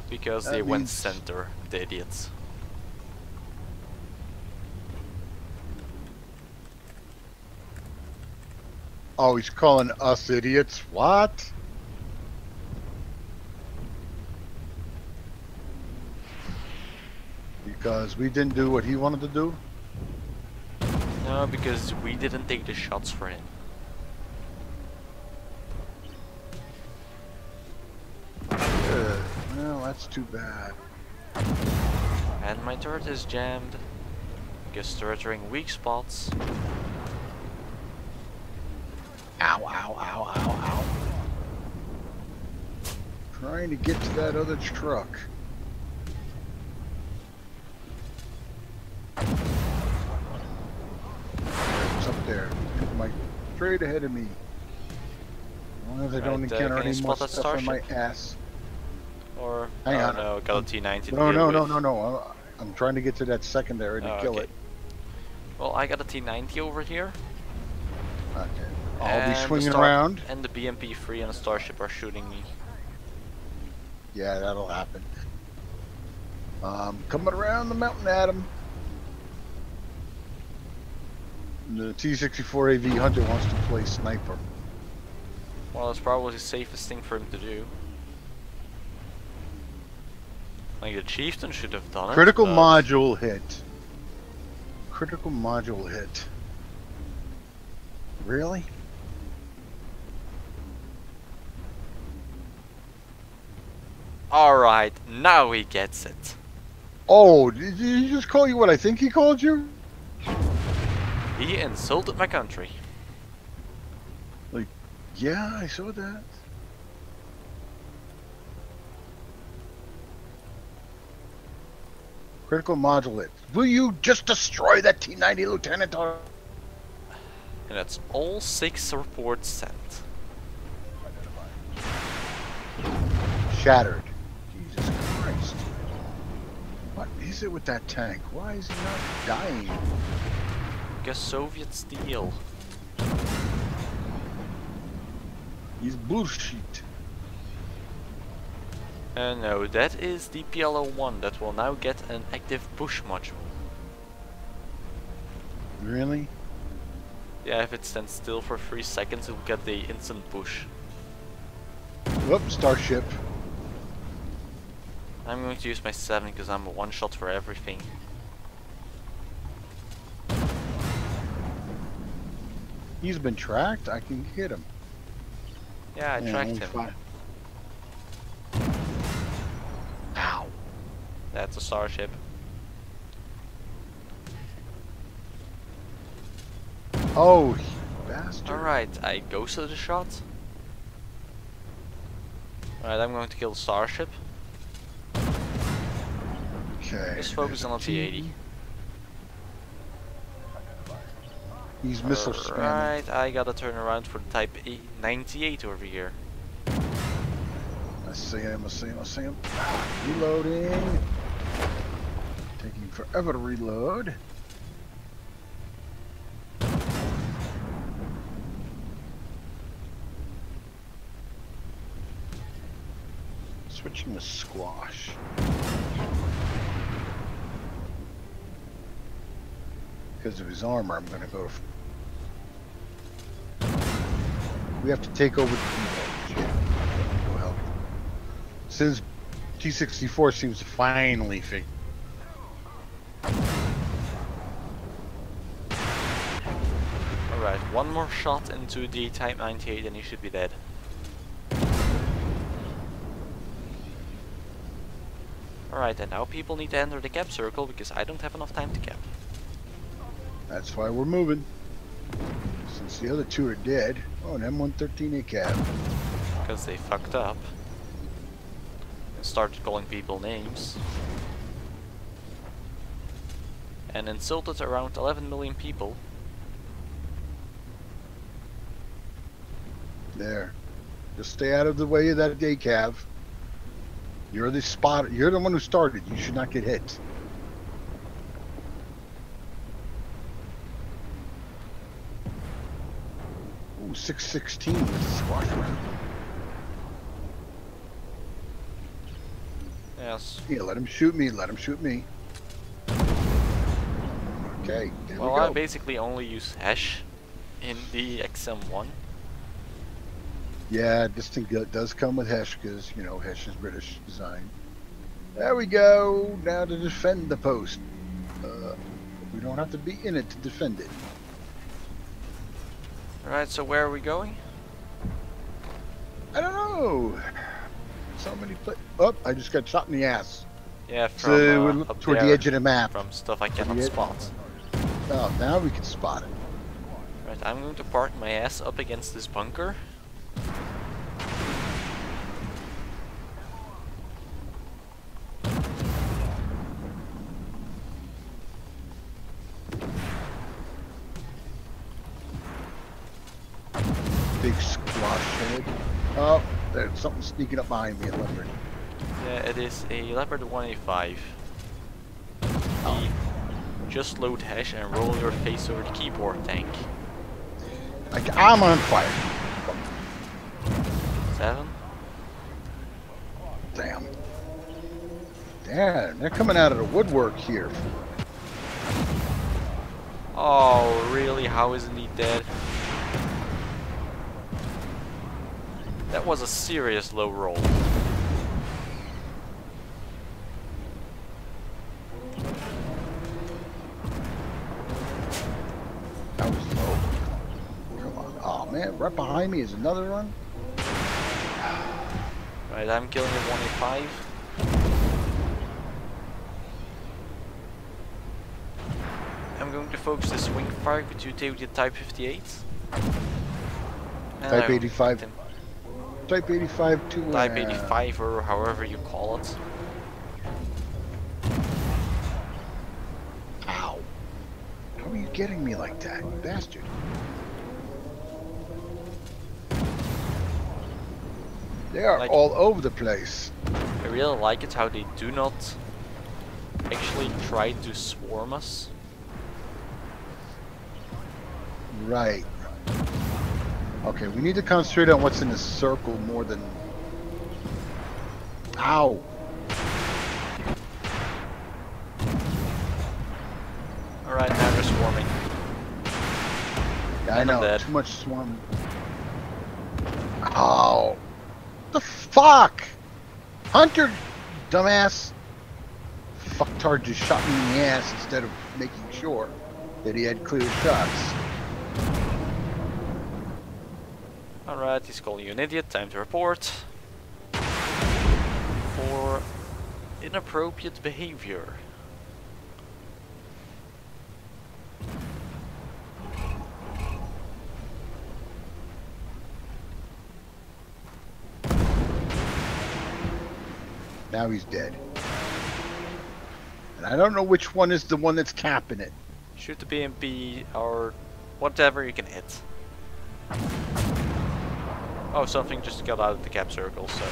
Because That they went leaves- center, the idiots. Oh, he's calling us idiots. What? Because we didn't do what he wanted to do? No, because we didn't take the shots for him. Well, that's too bad. And my turret is jammed. Because turretering weak spots. Ow, ow, ow, ow, ow. Trying to get to that other truck. It's up there. My straight ahead of me. As long as I don't Right, encounter can you any more spot that stuff on my starship? ass. Or, Hang oh on. no, got a T90 to No, deal no, with. no, no, no. I'm trying to get to that secondary to Oh, kill okay. it. Well, I got a T90 over here. Okay. I'll be and the swinging star- around. And the BMP-3 and the Starship are shooting me. Yeah, that'll happen. Coming around the mountain at him. The T-64 AV Hunter wants to play sniper. Well, it's probably the safest thing for him to do. Like, the chieftain should have done it. Critical but- module hit. Critical module hit. Really? Alright, now he gets it. Oh, did he just call you what I think he called you? He insulted my country. Yeah, I saw that. Critical module hit. Will you just destroy that T-90, Lieutenant? And that's all 6 reports sent. Shattered. Jesus Christ. What is it with that tank? Why is he not dying? Because Soviet steel. He's bullshit. No, that is the PLO-1 that will now get an active push module. Really? Yeah, if it stands still for 3 seconds, it will get the instant push. Whoop, Starship. I'm going to use my 7 because I'm a one-shot for everything. He's been tracked. I can hit him. Yeah, I tracked only him. 5. Ow. That's a Starship. Oh, you bastard. Alright, I ghosted the shot. Alright, I'm going to kill the Starship. Okay. Just focus on the T-80. He's missile spamming. Alright, I gotta turn around for the Type 98 over here. I see him, I see him, I see him. Reloading. Taking forever to reload. Switching to squash. Because of his armor, I'm going to go to... We have to take over the depot. Well, since T-64 seems to finally figure... Alright, one more shot into the Type 98 and he should be dead. Alright, and now people need to enter the cap circle because I don't have enough time to cap. That's why we're moving. Since the other two are dead. Oh, an M113 ACAB. Because they fucked up. started calling people names. And insulted around 11 million people. There. Just stay out of the way of that day, Cav. You're the spotter. You're the one who started. You should not get hit. Ooh, 616 with the squash round. Yes. Yeah, let him shoot me. Let him shoot me. Okay, there Well, we go. I basically only use hash in the XM1. Yeah, this thing does come with Hesh because, you know, Hesh is British design. There we go. Now to defend the post. We don't have to be in it to defend it. Alright, so where are we going? I don't know. So many Oh, I just got shot in the ass. Yeah, So from we're up toward there, the edge of the map. from stuff I cannot edge. spot. Oh, now we can spot it. Right, I'm going to park my ass up against this bunker. Big squash head. Oh, there's something sneaking up behind me, a leopard. Yeah, it is a Leopard 185. Oh. Just load hash and roll your face over the keyboard tank. I'm on fire. 7. Damn. Damn, they're coming out of the woodwork here. Oh, really? How isn't he dead? That was a serious low roll. That was low. Come on. Oh man, right behind me is another one. Right, I'm killing a 185. I'm going to focus the swing fire. Could you take the Type 58? And Type I 85. hit him. Type 85 to Type 85 or however you call it. Ow. How are you getting me like that, you bastard? They are Like- all over the place. I really like it how they do not actually try to swarm us. Right. Okay, we need to concentrate on what's in the circle more than... Ow! Alright, now they're swarming. Yeah, I And I'm know, dead. too much swarm. Ow! The fuck? Hunter, dumbass! Fucktard just shot me in the ass instead of making sure that he had clear shots. Alright, he's calling you an idiot. Time to report. For inappropriate behavior. Now he's dead. And I don't know which one is the one that's capping it. Shoot the BMP or whatever you can hit. Oh, something just got out of the cap circle, so...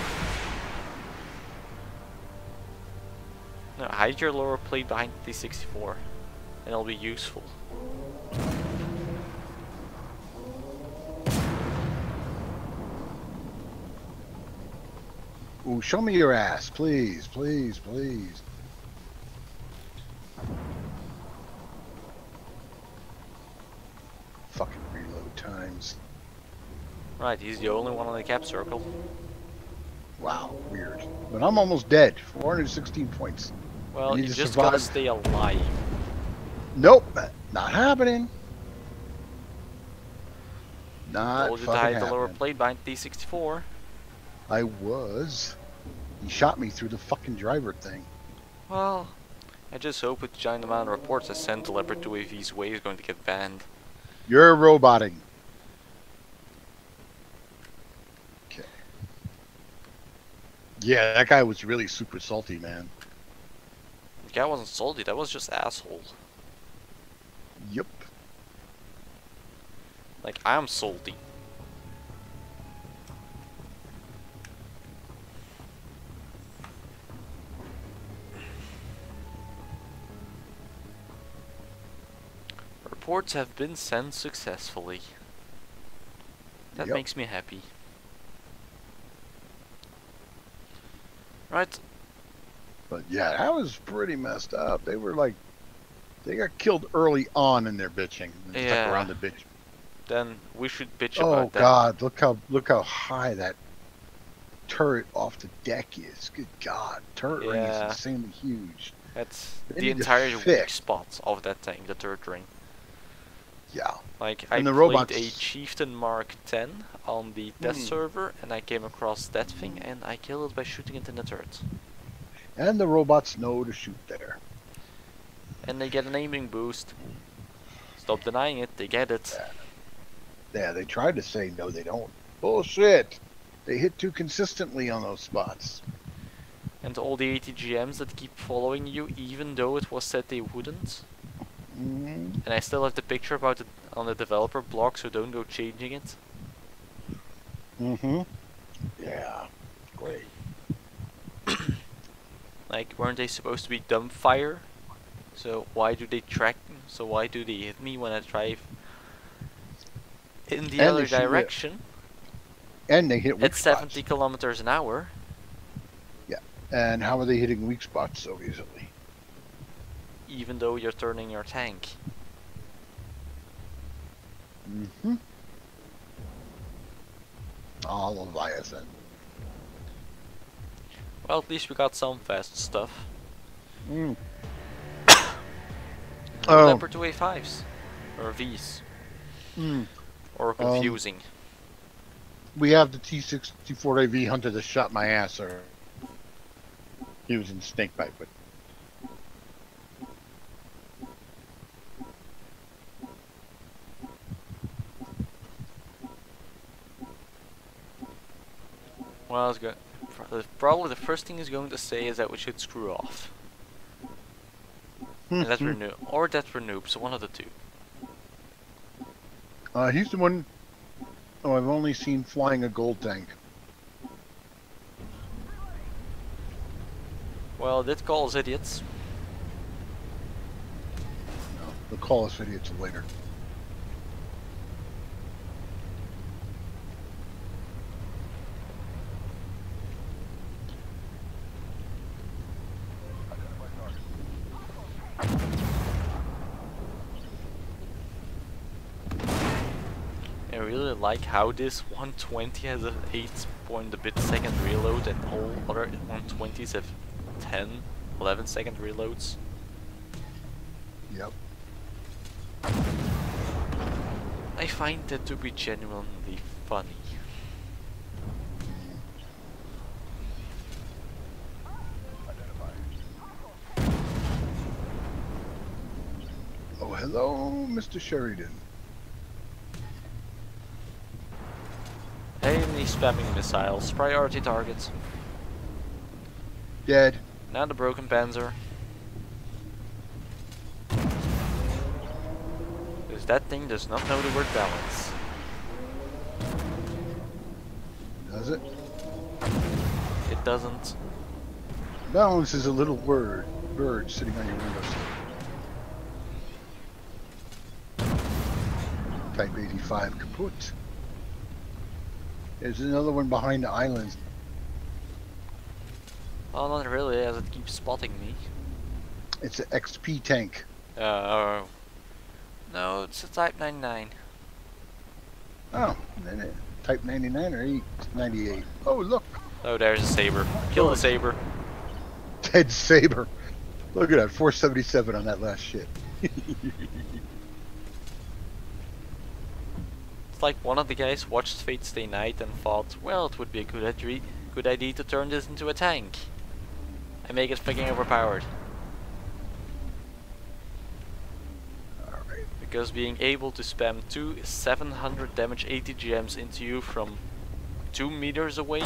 No, hide your lower plate behind the D64, and it'll be useful. Ooh, show me your ass, please, please, please. Fucking reload times. Right, he's the only one on the cap circle. Wow, weird. But I'm almost dead. 416 points. Well, I need you to just survive. gotta stay alive. Nope, not happening. Not Told you to fucking hide the lower happening. plate behind D64. I was. He shot me through the fucking driver thing. Well, I just hope with the giant amount of reports I sent the Leopard 2 AV's way is going to get banned. You're roboting. Okay. Yeah, that guy was really super salty, man. The guy wasn't salty, that was just asshole. Yep. Like, I'm salty. Reports have been sent successfully. That Yep. makes me happy. Right. But yeah, that was pretty messed up. They were like, they got killed early on in their bitching. They Yeah. stuck around to bitch. Then we should bitch Oh about that. God, look how high that turret off the deck is. Good God, turret ring is Yeah. insanely huge. That's They the need to entire weak fix. spot of that thing, the third ring. Yeah. Like, And I the played robots- a Chieftain Mark 10 on the test Hmm. server, and I came across that thing, and I killed it by shooting it in the turret. And the robots know to shoot there. And they get an aiming boost. Stop denying it, they get it. Yeah, they tried to say no, they don't. Bullshit. They hit too consistently on those spots. And all the ATGMs that keep following you, even though it was said they wouldn't. Mm-hmm. And I still have the picture about it on the developer blog, so don't go changing it. Mm-hmm. Yeah. Great. Like, weren't they supposed to be dump fire? So why do they track? So why do they hit me when I drive in the And other they shoot it direction And they hit weak at 70 spots. kilometers an hour? And how are they hitting weak spots so easily? Even though you're turning your tank. Mm-hmm. Oh, Leviathan. Well, at least we got some fast stuff. Mm. No Oh. Leopard 2A5s. Or Vs. Mm. Or confusing. We have the T-64AV hunter that shot my ass, or he was in snakebite, but Well, I was going. Probably the first thing he's going to say is that we should screw off. And that we're noob. Or that we're noobs, one of the two. He's the one. Oh, I've only seen flying a gold tank. Well, that calls idiots. No, they'll call us idiots later. I really like how this 120 has a 8-point-a-bit second reload and all other 120s have 10, 11 second reloads. Yep. I find that to be genuinely funny. Oh, hello, Mr. Sheridan. Enemy spamming missiles, priority targets. Dead. Now the broken Panzer. Because that thing does not know the word balance. Does it? It doesn't. Balance is a little bird sitting on your windowsill. Type 85 kaput. There's another one behind the islands. Well, not really, as it keeps spotting me. It's an XP tank. No, it's a Type 99. Oh, then it, Type 99 or 898. Oh, look. Oh, there's a Saber. Kill the Saber. Dead Saber. Look at that, 477 on that last shit. It's like one of the guys watched Fate Stay Night and thought, well, it would be a good idea to turn this into a tank. And make it fucking overpowered. Alright. Because being able to spam two 700 damage ATGMs into you from 2 meters away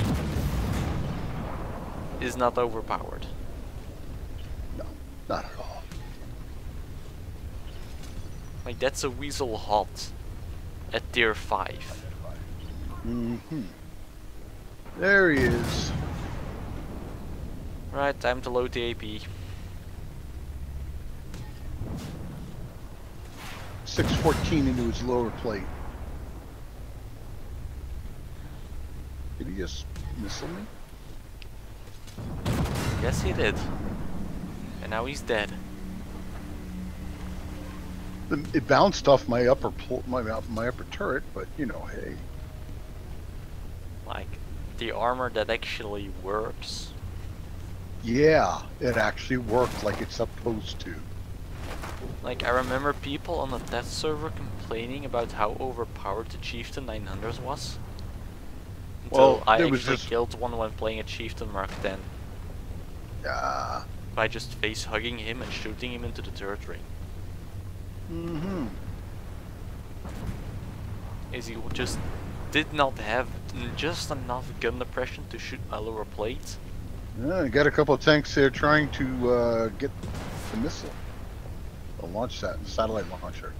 is not overpowered. No, not at all. Like, that's a Weasel hot at tier 5. Mm-hmm. There he is. Right, time to load the AP. 614 into his lower plate. Did he just missile me? Yes, he did. And now he's dead. It bounced off my upper my upper turret, but you know, hey. Like, the armor that actually works. Yeah, it actually worked like it's supposed to. Like, I remember people on the test server complaining about how overpowered the Chieftain 900 was. Until Well, I there was actually this- killed one when playing a Chieftain Mark 10. By just face hugging him and shooting him into the turret ring. Mm-hmm. Is he just did not have just enough gun depression to shoot my lower plate. Yeah, got a couple of tanks there trying to get the missile. The launch satellite launcher.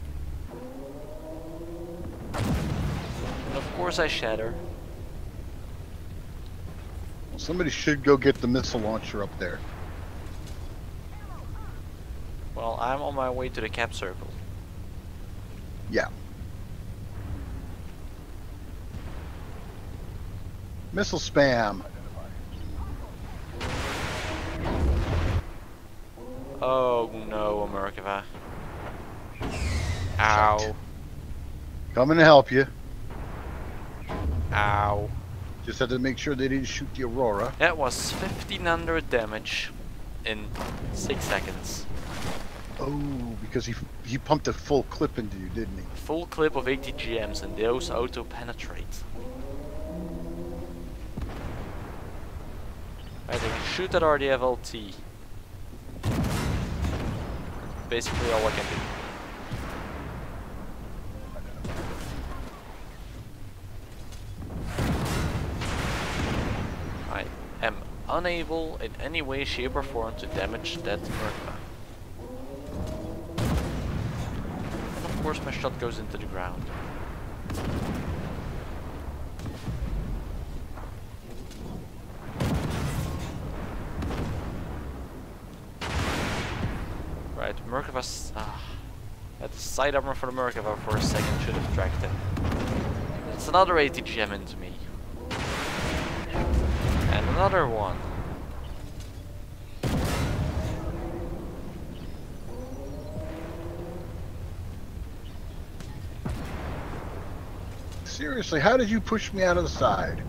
And of course I shatter. Well, somebody should go get the missile launcher up there. Well, I'm on my way to the cap circle. Yeah. Missile spam. Oh no, America. Ow. Coming to help you. Ow. Just had to make sure they didn't shoot the Aurora. That was 1500 damage in 6 seconds. Oh, because he pumped a full clip into you, didn't he? Full clip of 80 GMs and those auto penetrate. Right, I can shoot at RDFLT. Basically all I can do. I am unable in any way, shape or form to damage that Merkba. And of course my shot goes into the ground. Right, Merkava's... That side armor for the Merkava for a second should have tracked him. It's another 80 gem into me. And another one. Seriously, how did you push me out of the side?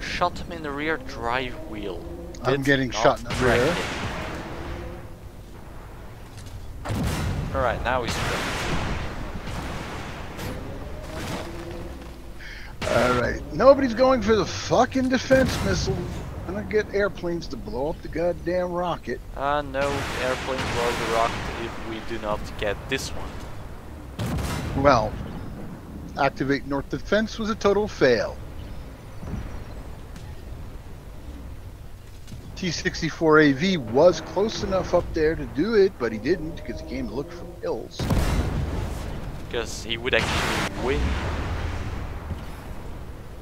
Shot him in the rear drive wheel. I'm Did getting not shot in the track rear. him. Alright, now he's good. Alright, nobody's going for the fucking defense missile. I'm gonna get airplanes to blow up the goddamn rocket. No airplane blow the rocket if we do not get this one. Well, activate North Defense was a total fail. T-64AV was close enough up there to do it, but he didn't because he came to look for kills. Because he would actually win.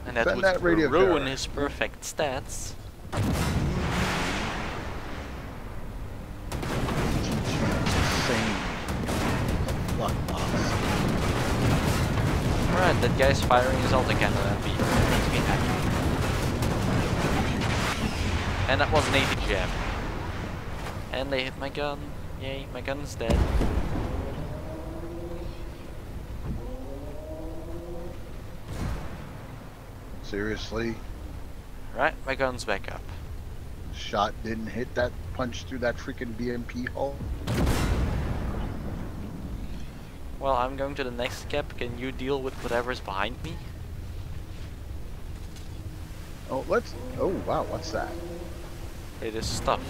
And that Send would that radio ruin car. his perfect stats. Insane. Luck box. Alright, that guy's firing his autocannon at me. Makes me happy. And that was an 80 gem. And they hit my gun. Yay, my gun's dead. Seriously, Right, my gun's back up. shot didn't hit that punch through that freaking BMP hull. Well, I'm going to the next cap. Can you deal with whatever's behind me? Oh, oh wow, what's that? It is stuff.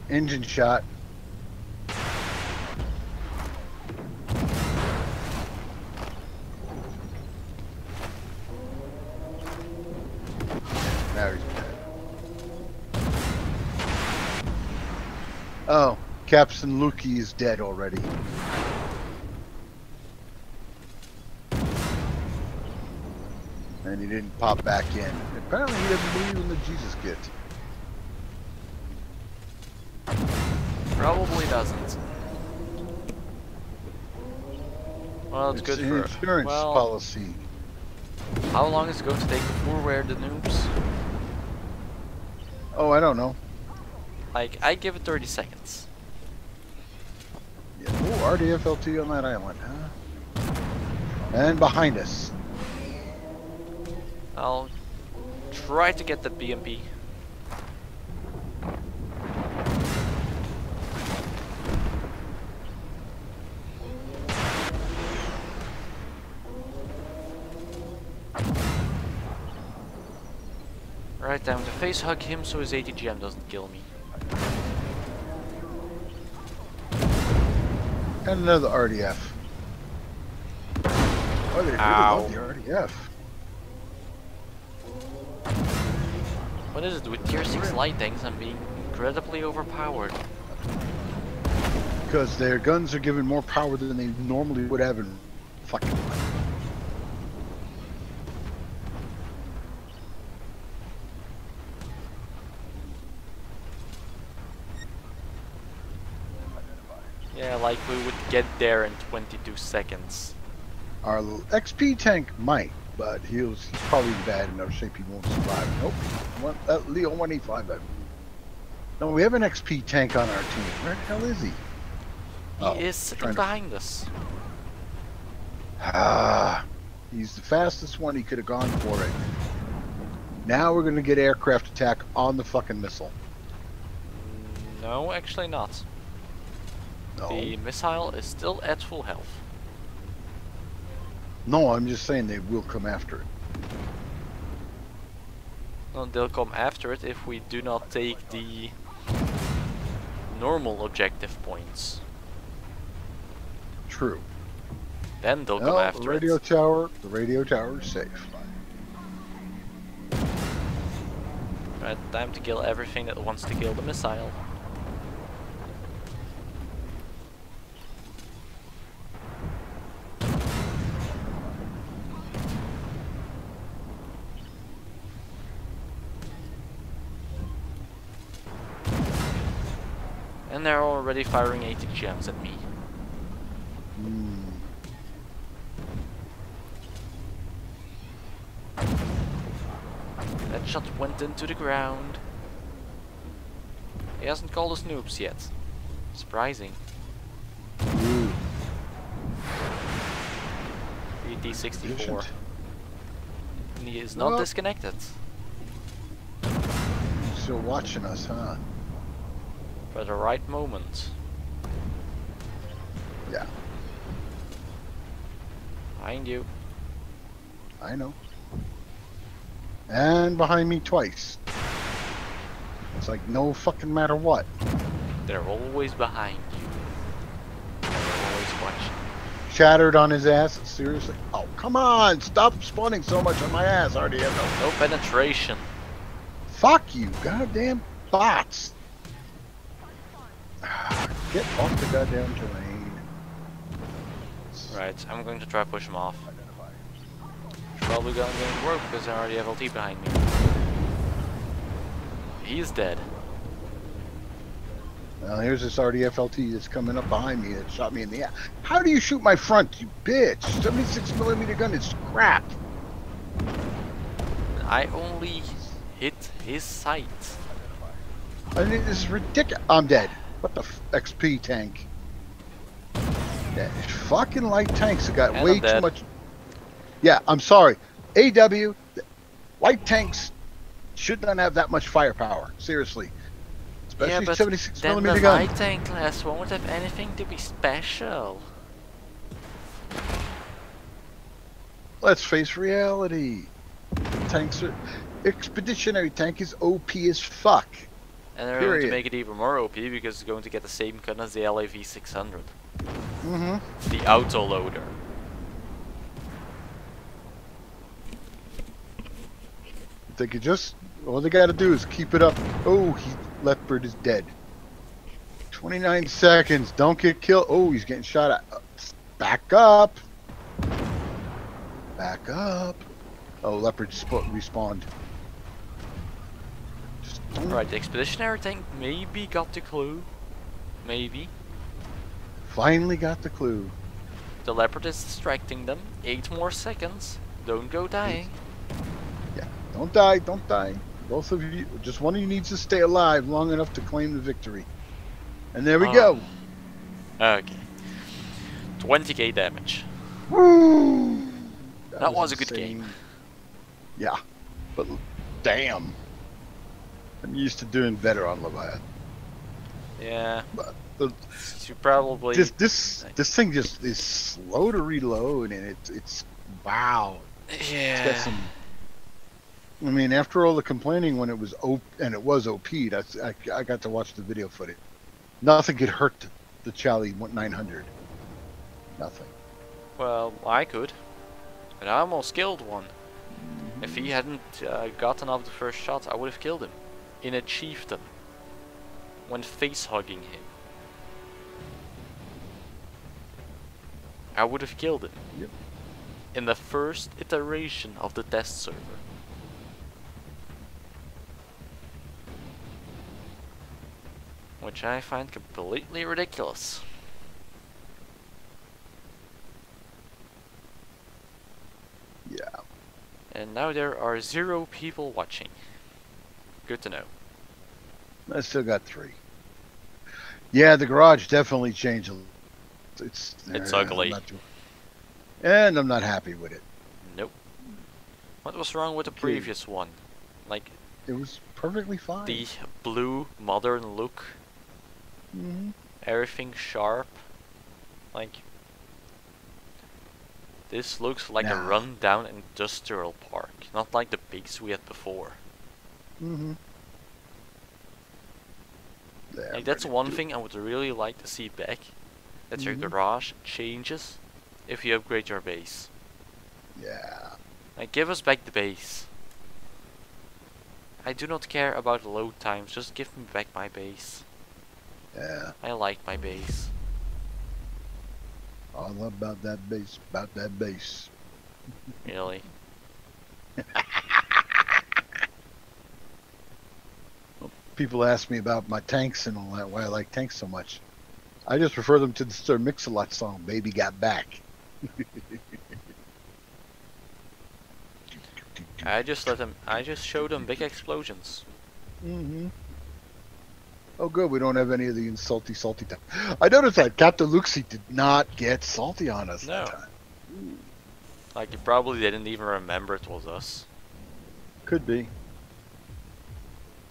Engine shot. Oh, Captain Lukey is dead already. And he didn't pop back in. Apparently he doesn't believe in the Jesus gift. Probably doesn't. Well, it's good an for insurance well, policy. how long is it going to take before we're the noobs? Oh, I don't know. Like, I give it 30 seconds. Yeah. Oh, RDFLT on that island, huh? And behind us. I'll try to get the BMP. Right, time to face hug him so his ATGM doesn't kill me. And another RDF. Oh, they really love the RDF. What is it with tier 6 light tanks? I'm being incredibly overpowered. Because their guns are given more power than they normally would have in fucking life. Yeah, like we would get there in 22 seconds. Our XP tank might, but he's probably in bad enough shape he won't survive. Nope. Leo 185. No, we have an XP tank on our team. Where the hell is he? He is sitting behind us. Ah, he's the fastest one. He could have gone for it. Now we're going to get aircraft attack on the fucking missile. No, actually not. No. The missile is still at full health. No, I'm just saying they will come after it. No, they'll come after it if we do not take the normal objective points. True. Then they'll come Well, after the radio it. the radio tower is safe. Right, time to kill everything that wants to kill the missile. And they're already firing 80 gems at me. That shot went into the ground. He hasn't called us noobs yet. Surprising. Ooh. BT-64. And he is not Well, disconnected. He's still watching us, huh? For the right moment. Yeah, Behind you. I know. And behind me twice. It's like no fucking matter what. They're always behind you. They're always watching. Shattered on his ass, seriously? Oh, come on! Stop spawning so much on my ass, RDF. No penetration. Fuck you, goddamn bots! Get off the goddamn terrain. Right, I'm going to try to push him off. Probably going to work because I already have LT behind me. He's dead. Well, here's this RDFLT that's coming up behind me that shot me in the ass. How do you shoot my front, you bitch? 76mm gun is crap. I only hit his sight. I mean, this is ridiculous. I'm dead. What the XP tank? That fucking light tanks have got And way I'm too dead. much. Yeah, I'm sorry. AW, light tanks should not have that much firepower. Seriously. Yeah, Especially but 76 then the millimeter gun. light tank class won't have anything to be special. Let's face reality. Tanks are. Expeditionary tank is OP as fuck. And they're going to Period. make it even more OP because it's going to get the same gun as the LAV 600. Mm-hmm. The auto-loader. They could just. All they gotta do is keep it up. Oh, Leopard is dead. 29 seconds. Don't get killed. Oh, he's getting shot at. Back up. Back up. Oh, leopard respawned. Just don't. Right, the expeditionary tank maybe got the clue. Maybe. Finally got the clue. The leopard is distracting them. 8 more seconds. Don't go dying. Yeah, don't die, don't die. Both of you, just one of you needs to stay alive long enough to claim the victory. And there we go. Okay. 20k damage. Woo! That was a good insane. game. Yeah, but damn. I'm used to doing better on Leviathan. Yeah. But You probably. this thing just is slow to reload, and it's wow. It's Yeah. got some. I mean, after all the complaining when it was and it was OP'd, I got to watch the video footage. Nothing could hurt the Charlie 900. Nothing. Well, I could. But I almost killed one. If he hadn't gotten off the first shot, I would have killed him. In a chieftain. When face hugging him. I would have killed him. Yep. In the first iteration of the test server. Which I find completely ridiculous. Yeah. And now there are 0 people watching. Good to know. I still got 3. Yeah, the garage definitely changed. It's ugly. And I'm not happy with it. Nope. What was wrong with the previous one? Like It was perfectly fine. the blue modern look, Mhm. everything sharp. Like this looks like a Nah. run-down industrial park, not like the pigs we had before. Mhm. Yeah, Like I'm that's ready to one do it. thing I would really like to see back. That your Mhm. garage changes if you upgrade your base. Yeah. Like give us back the base. I do not care about load times, just give me back my base. Yeah. I like my base. All about that base. About that base. Really. People ask me about my tanks and all that, why I like tanks so much. I just refer them to the Sir Mix-a-Lot song, Baby Got Back. I just showed them big explosions. Mm-hmm. Oh, good. We don't have any of the salty time. I noticed that Captain Luxie did not get salty on us No. that time. Like, you probably didn't even remember it was us. Could be.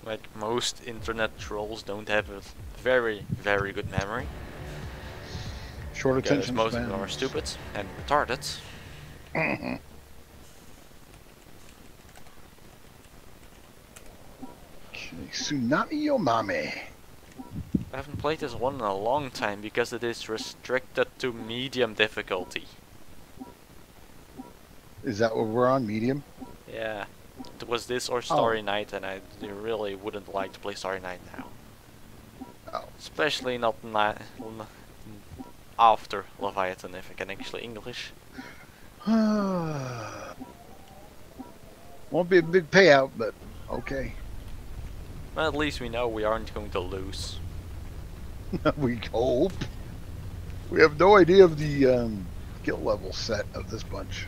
Like, most internet trolls don't have a very, very good memory. Short Because attention most of span. them are stupid and retarded. Mm-hmm. Okay, Tsunami Yomame. I haven't played this one in a long time because it is restricted to medium difficulty. Is that what we're on? Medium? Yeah. It was this or Starry Night, and I really wouldn't like to play Starry Night now. Oh. Especially not after Leviathan, if I can actually English. Won't be a big payout, but okay. Well, at least we know we aren't going to lose. We hope. We have no idea of the skill level set of this bunch.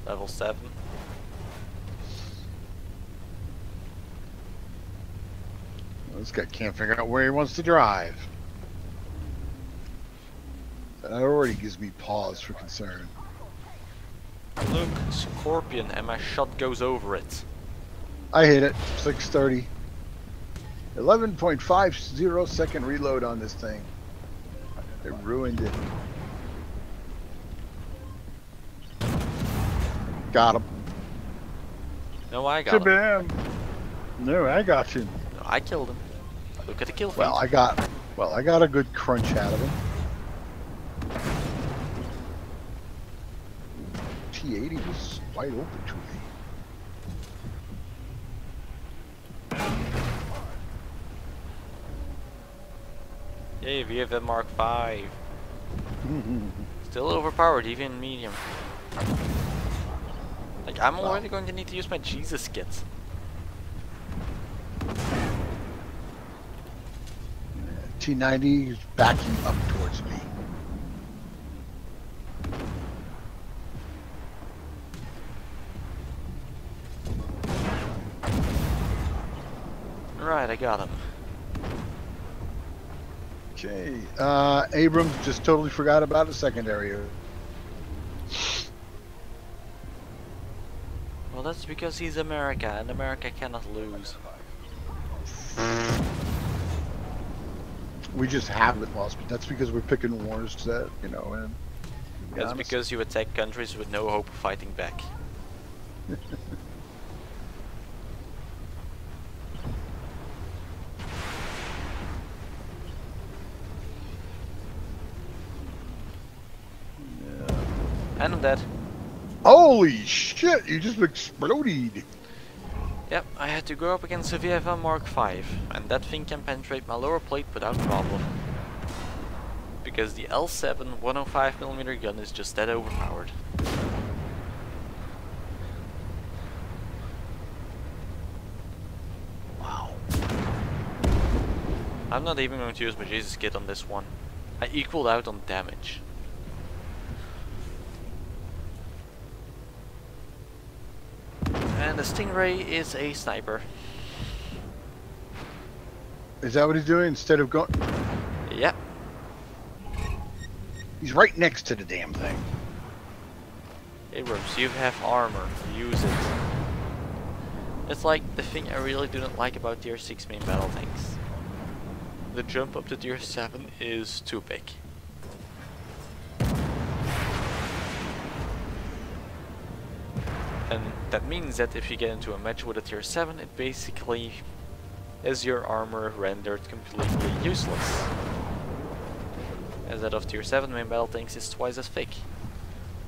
Level 7. This guy can't figure out where he wants to drive. That already gives me pause for concern. Look, Scorpion, and my shot goes over it. I hit it. 630. 11.50 second reload on this thing. It ruined it. Got him. No, I got him. Shabam. No, I got him. No, I killed him. Look at the kill feed. Well, I got a good crunch out of him. T80 was wide open to me. Yay, VFM Mark 5. Still overpowered, even in medium. Like, I'm already going to need to use my Jesus kit. T90 is backing up towards me. Right, I got him. Okay, Abrams just totally forgot about a secondary. Well, that's because he's America, and America cannot lose. We just haven't lost, but that's because we're picking wars that, you know, and to be That's honest, because you attack countries with no hope of fighting back. And I'm dead. holy shit, you just exploded. Yep, I had to go up against a VFM Mark 5, and that thing can penetrate my lower plate without problem. Because the L7 105mm gun is just that overpowered. Wow. I'm not even going to use my Jesus kit on this one. I equaled out on damage. And the Stingray is a sniper. Is that what he's doing instead of going? Yep. He's right next to the damn thing. Abrams, you have armor. Use it. It's like the thing I really do not like about tier 6 main battle tanks. The jump up to tier 7 is too big. And that means that if you get into a match with a tier 7, it basically has your armor rendered completely useless. As that of tier 7 main battle tanks is twice as thick.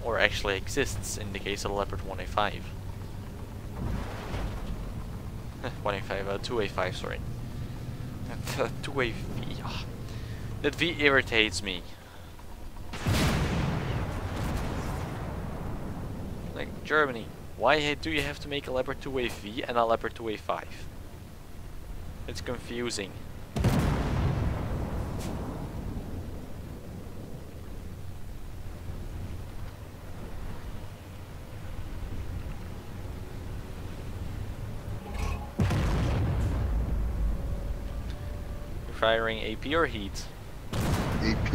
Or actually exists in the case of the Leopard 1A5. 1A5, 2A5, sorry. 2A V. Oh, that V irritates me. Like, Germany, why do you have to make a Leopard 2A V and a Leopard 2A5? It's confusing. Firing AP or heat? AP.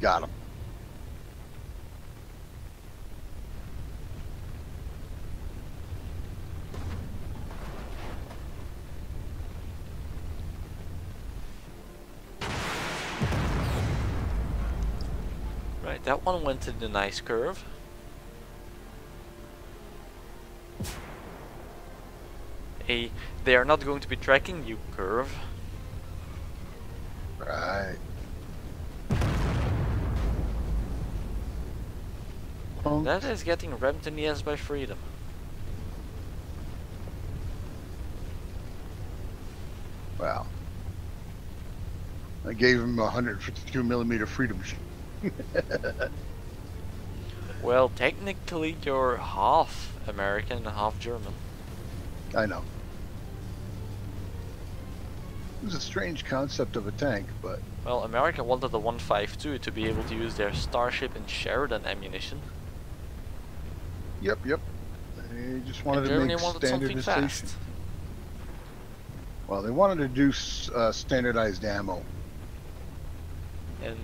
Got him. Right, that one went in the nice curve. They are not going to be tracking you curve. Right. That is getting rammed in the ass by freedom. Wow. I gave him a 152mm freedom shot. Well, technically you're half American and half German. I know. It was a strange concept of a tank, but Well, America wanted the 152 to be able to use their Starship and Sheridan ammunition. yep. They just wanted And to Germany make wanted something standardization. fast. Well, they wanted to do standardized ammo. And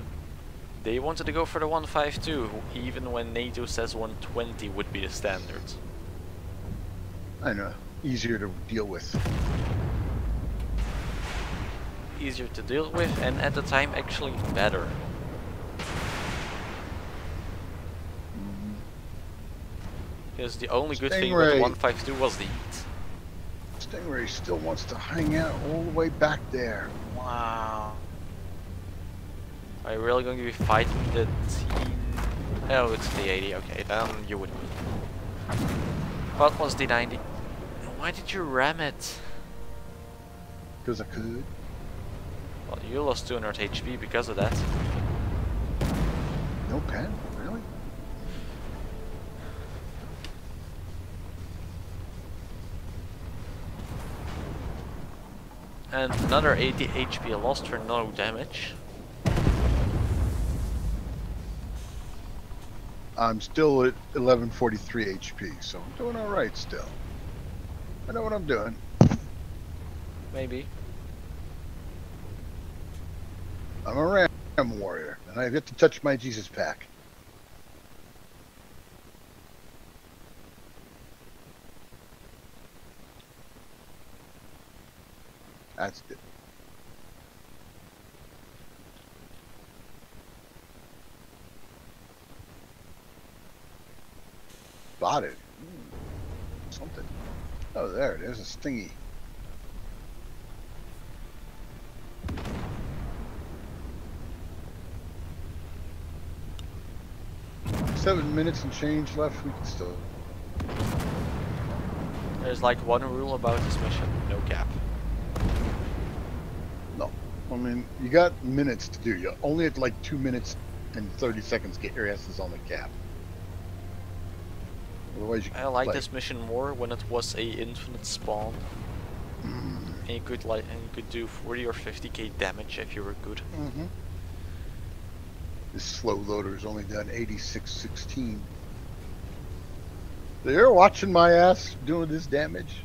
they wanted to go for the 152, even when NATO says 120 would be the standard. I know, easier to deal with. Easier to deal with, and at the time actually better. Because the only good thing about the Stingray. 152 was the heat. Stingray still wants to hang out all the way back there. Wow. Are you really going to be fighting the team? Oh, it's the 80, okay, then you would win. What was the 90? Why did you ram it? Because I could. Well, you lost 200 HP because of that. No pen? Really? And another 80 HP lost for no damage. I'm still at 1143 HP, so I'm doing alright still. I know what I'm doing. Maybe. I'm a Ram warrior, and I've yet to touch my Jesus pack. That's it. Spotted. Something. Oh, there it is, a stingy. Seven minutes and change left. We can still. There's like one rule about this mission: no cap. No, I mean you got minutes to do. You only at like 2 minutes and 30 seconds get your asses on the cap. Otherwise, you I like play. this mission more when it was a infinite spawn, and you could do 40 or 50k damage if you were good. This slow loader's only done 8616. They're watching my ass doing this damage.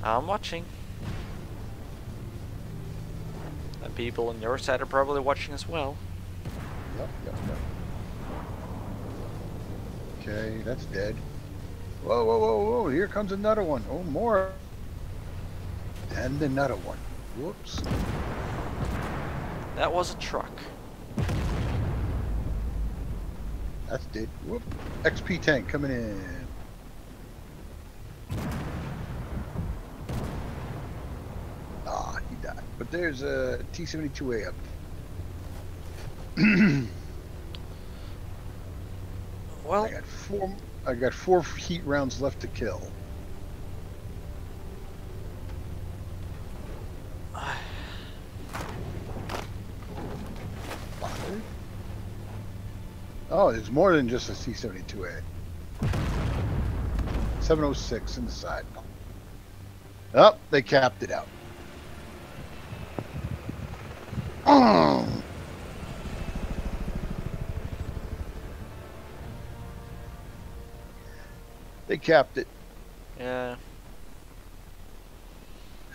I'm watching. And people on your side are probably watching as well. Yep. Okay, that's dead. Whoa, here comes another one. Oh, more. And another one. Whoops. That was a truck. That's dead. Whoop. XP tank coming in. Ah, he died. But there's a T-72A up. Well, I got four heat rounds left to kill. Oh, there's more than just a C-72A. 706 in the side. Oh, they capped it out. Oh. They capped it. yeah.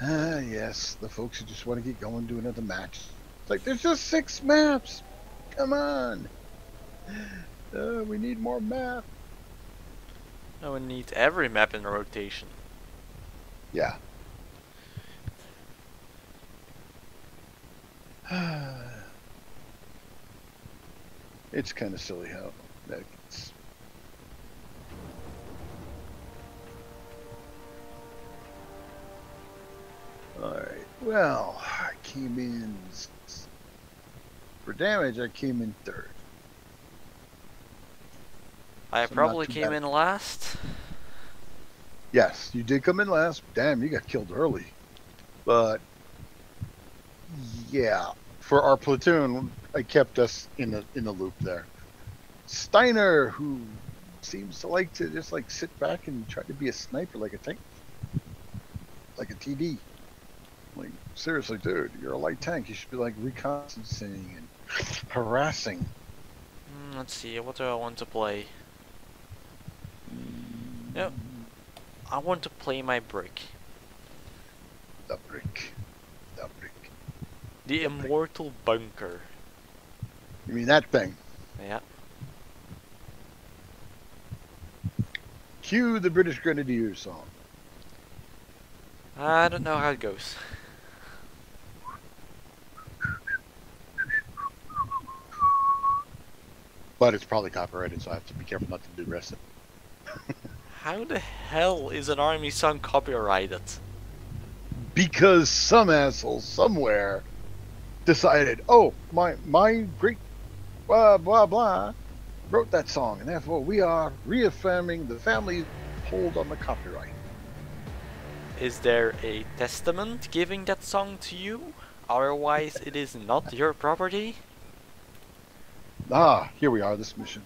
Ah, yes, the folks who just want to get going to another match. It's like, there's just 6 maps. Come on. We need more map. No one needs every map in rotation. Yeah. It's kind of silly how that gets. Alright, well, I came in. For damage, I came in 3rd. I So probably not too came bad. in last. Yes, you did come in last. Damn, you got killed early. But yeah, for our platoon, I kept us in the loop there. Steiner, who seems to like to just like sit back and try to be a sniper like a tank, like a TD. Like seriously, dude, you're a light tank. You should be like reconnaissing and harassing. Let's see, what do I want to play? No, I want to play my brick. The brick. The brick. The Immortal Bunker. You mean that thing? Yeah. Cue the British Grenadiers song. I don't know how it goes. But it's probably copyrighted, so I have to be careful not to do the rest of it. How the hell is an army song copyrighted? Because some asshole somewhere decided, oh, my great blah blah blah wrote that song, and therefore we are reaffirming the family's hold on the copyright. Is there a testament giving that song to you? Otherwise, it is not your property? Ah, here we are, this mission.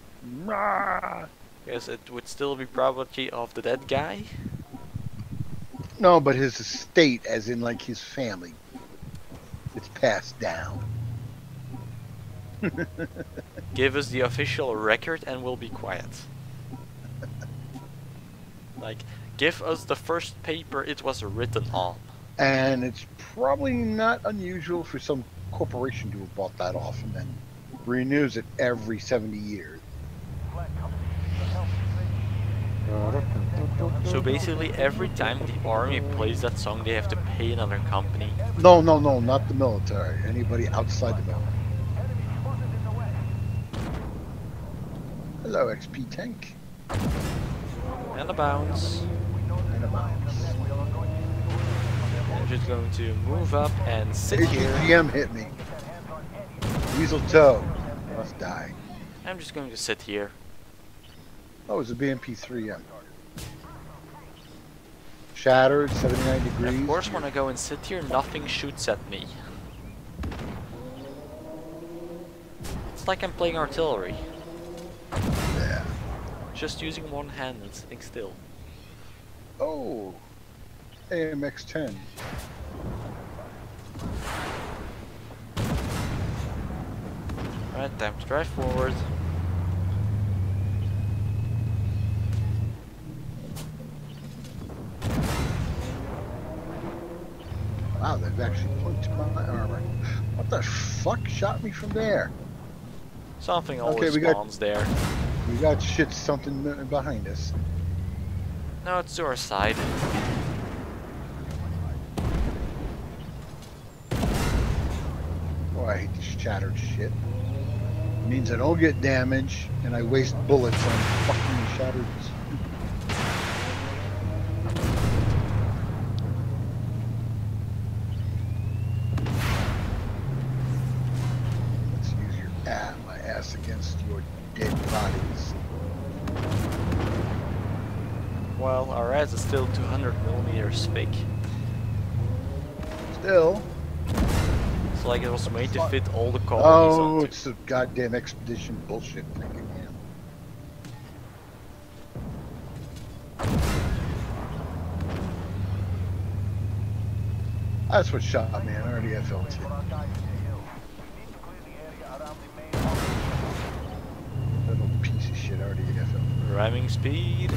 Ah. Because it would still be property of the dead guy? No, but his estate, as in like his family. It's passed down. Give us the official record and we'll be quiet. Like, give us the first paper it was written on. And it's probably not unusual for some corporation to have bought that off and then renews it every 70 years. So basically every time the army plays that song they have to pay another company. No, not the military. Anybody outside the military. Hello, XP tank. And a bounce. And a bounce. I'm just going to move up and sit here. AGM hit me. Weasel toe. Must die. I'm just going to sit here. Oh, it's a BMP-3M. Shattered, 79 degrees. Of course, when I go and sit here, nothing shoots at me. It's like I'm playing artillery. Yeah. Just using one hand and sitting still. Oh, AMX-10. Right, time to drive forward. Wow, they've actually punched my armor. What the fuck shot me from there? Something always Okay, we got- spawns there. We got shit something behind us. No, it's to our side. Oh, I hate this shattered shit. It means I don't get damage and I waste bullets on fucking shattered. Let's use my ass against your dead bodies. Well, our ass is still 200mm thick. Still. It's like it was made to fit all the colonies Oh, onto. it's a goddamn expedition bullshit thing again. That's what shot me, an RDFLT. Little piece of shit RDFLT. Ramming speed.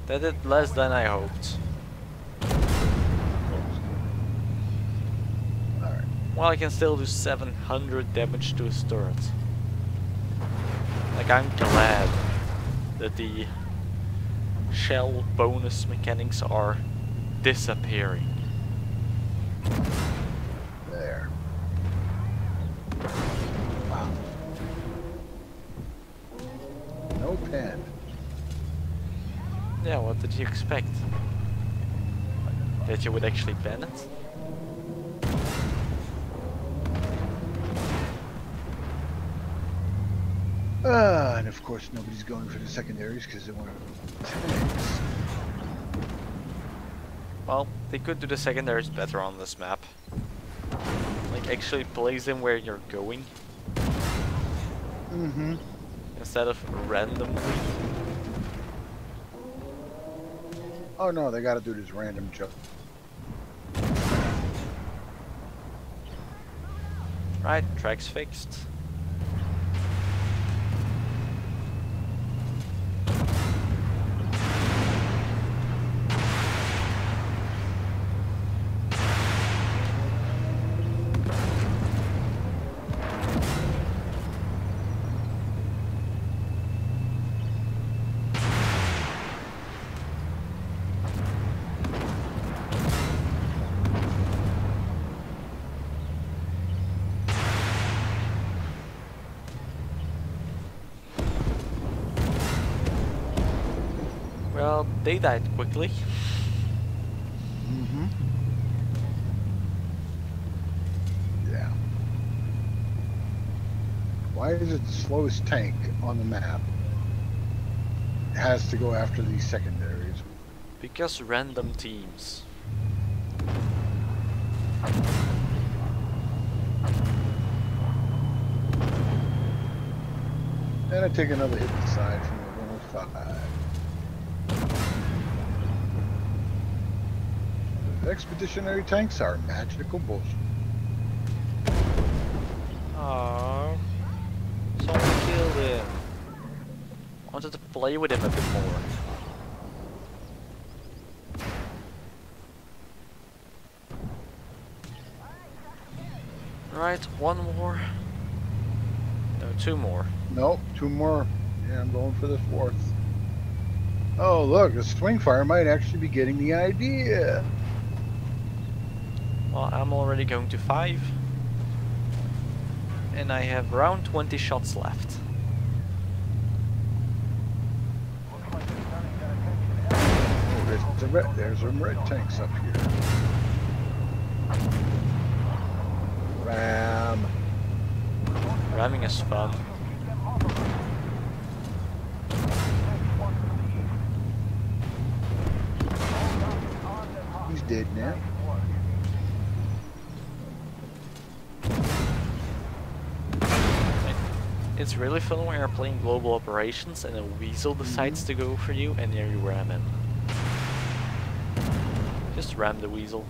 That did less than I hoped. Alright. Well, I can still do 700 damage to his turret. Like, I'm glad that the shell bonus mechanics are disappearing. There. Wow. No pen. Yeah, what did you expect? That you would actually ban it? And of course nobody's going for the secondaries because they want to. Well, they could do the secondaries better on this map. Like, actually place them where you're going. Mm-hmm. Instead of randomly. Oh no, they gotta do this random jump. Right, track's fixed. Well, they died quickly. Mm-hmm. Yeah. Why is it the slowest tank on the map? It has to go after these secondaries. Because random teams. And I take another hit to the side from the 105. The expeditionary tanks are magical bullshit. Oh, someone killed him. I wanted to play with him a bit more. Right, one more. No, two more. Nope, two more. Yeah, I'm going for the fourth. Oh, look, a swing fire might actually be getting the idea. Well, I'm already going to 5. And I have around 20 shots left. Oh, there's some red tanks up here. Ram. Ramming is fun. He's dead now. It's really fun when you're playing global operations and a weasel decides to go for you and there you ram him. Just ram the weasel.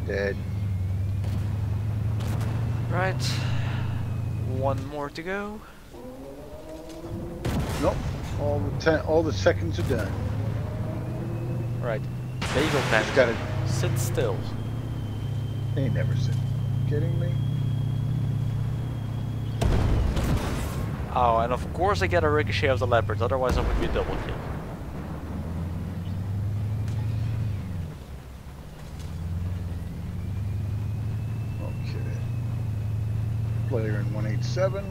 Dead. Right. One more to go. Nope. All the seconds are done. Right. Bagel Pen. Just gotta. Sit still. They never sit. Kidding me? Oh, and of course I get a ricochet of the leopards, otherwise I would be double kill. Okay. Player in 187.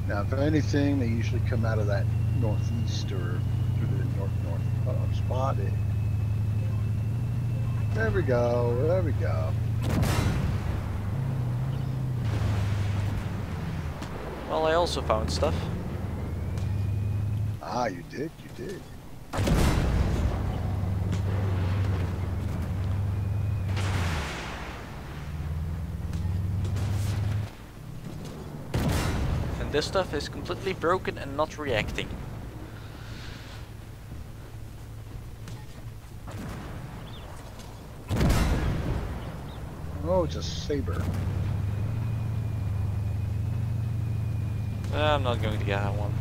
Now, if anything, they usually come out of that northeast or through the north spot. There we go. There we go. Well, I also found stuff. Ah, you did. You did. And this stuff is completely broken and not reacting. Oh, it's a saber. I'm not going to get that one.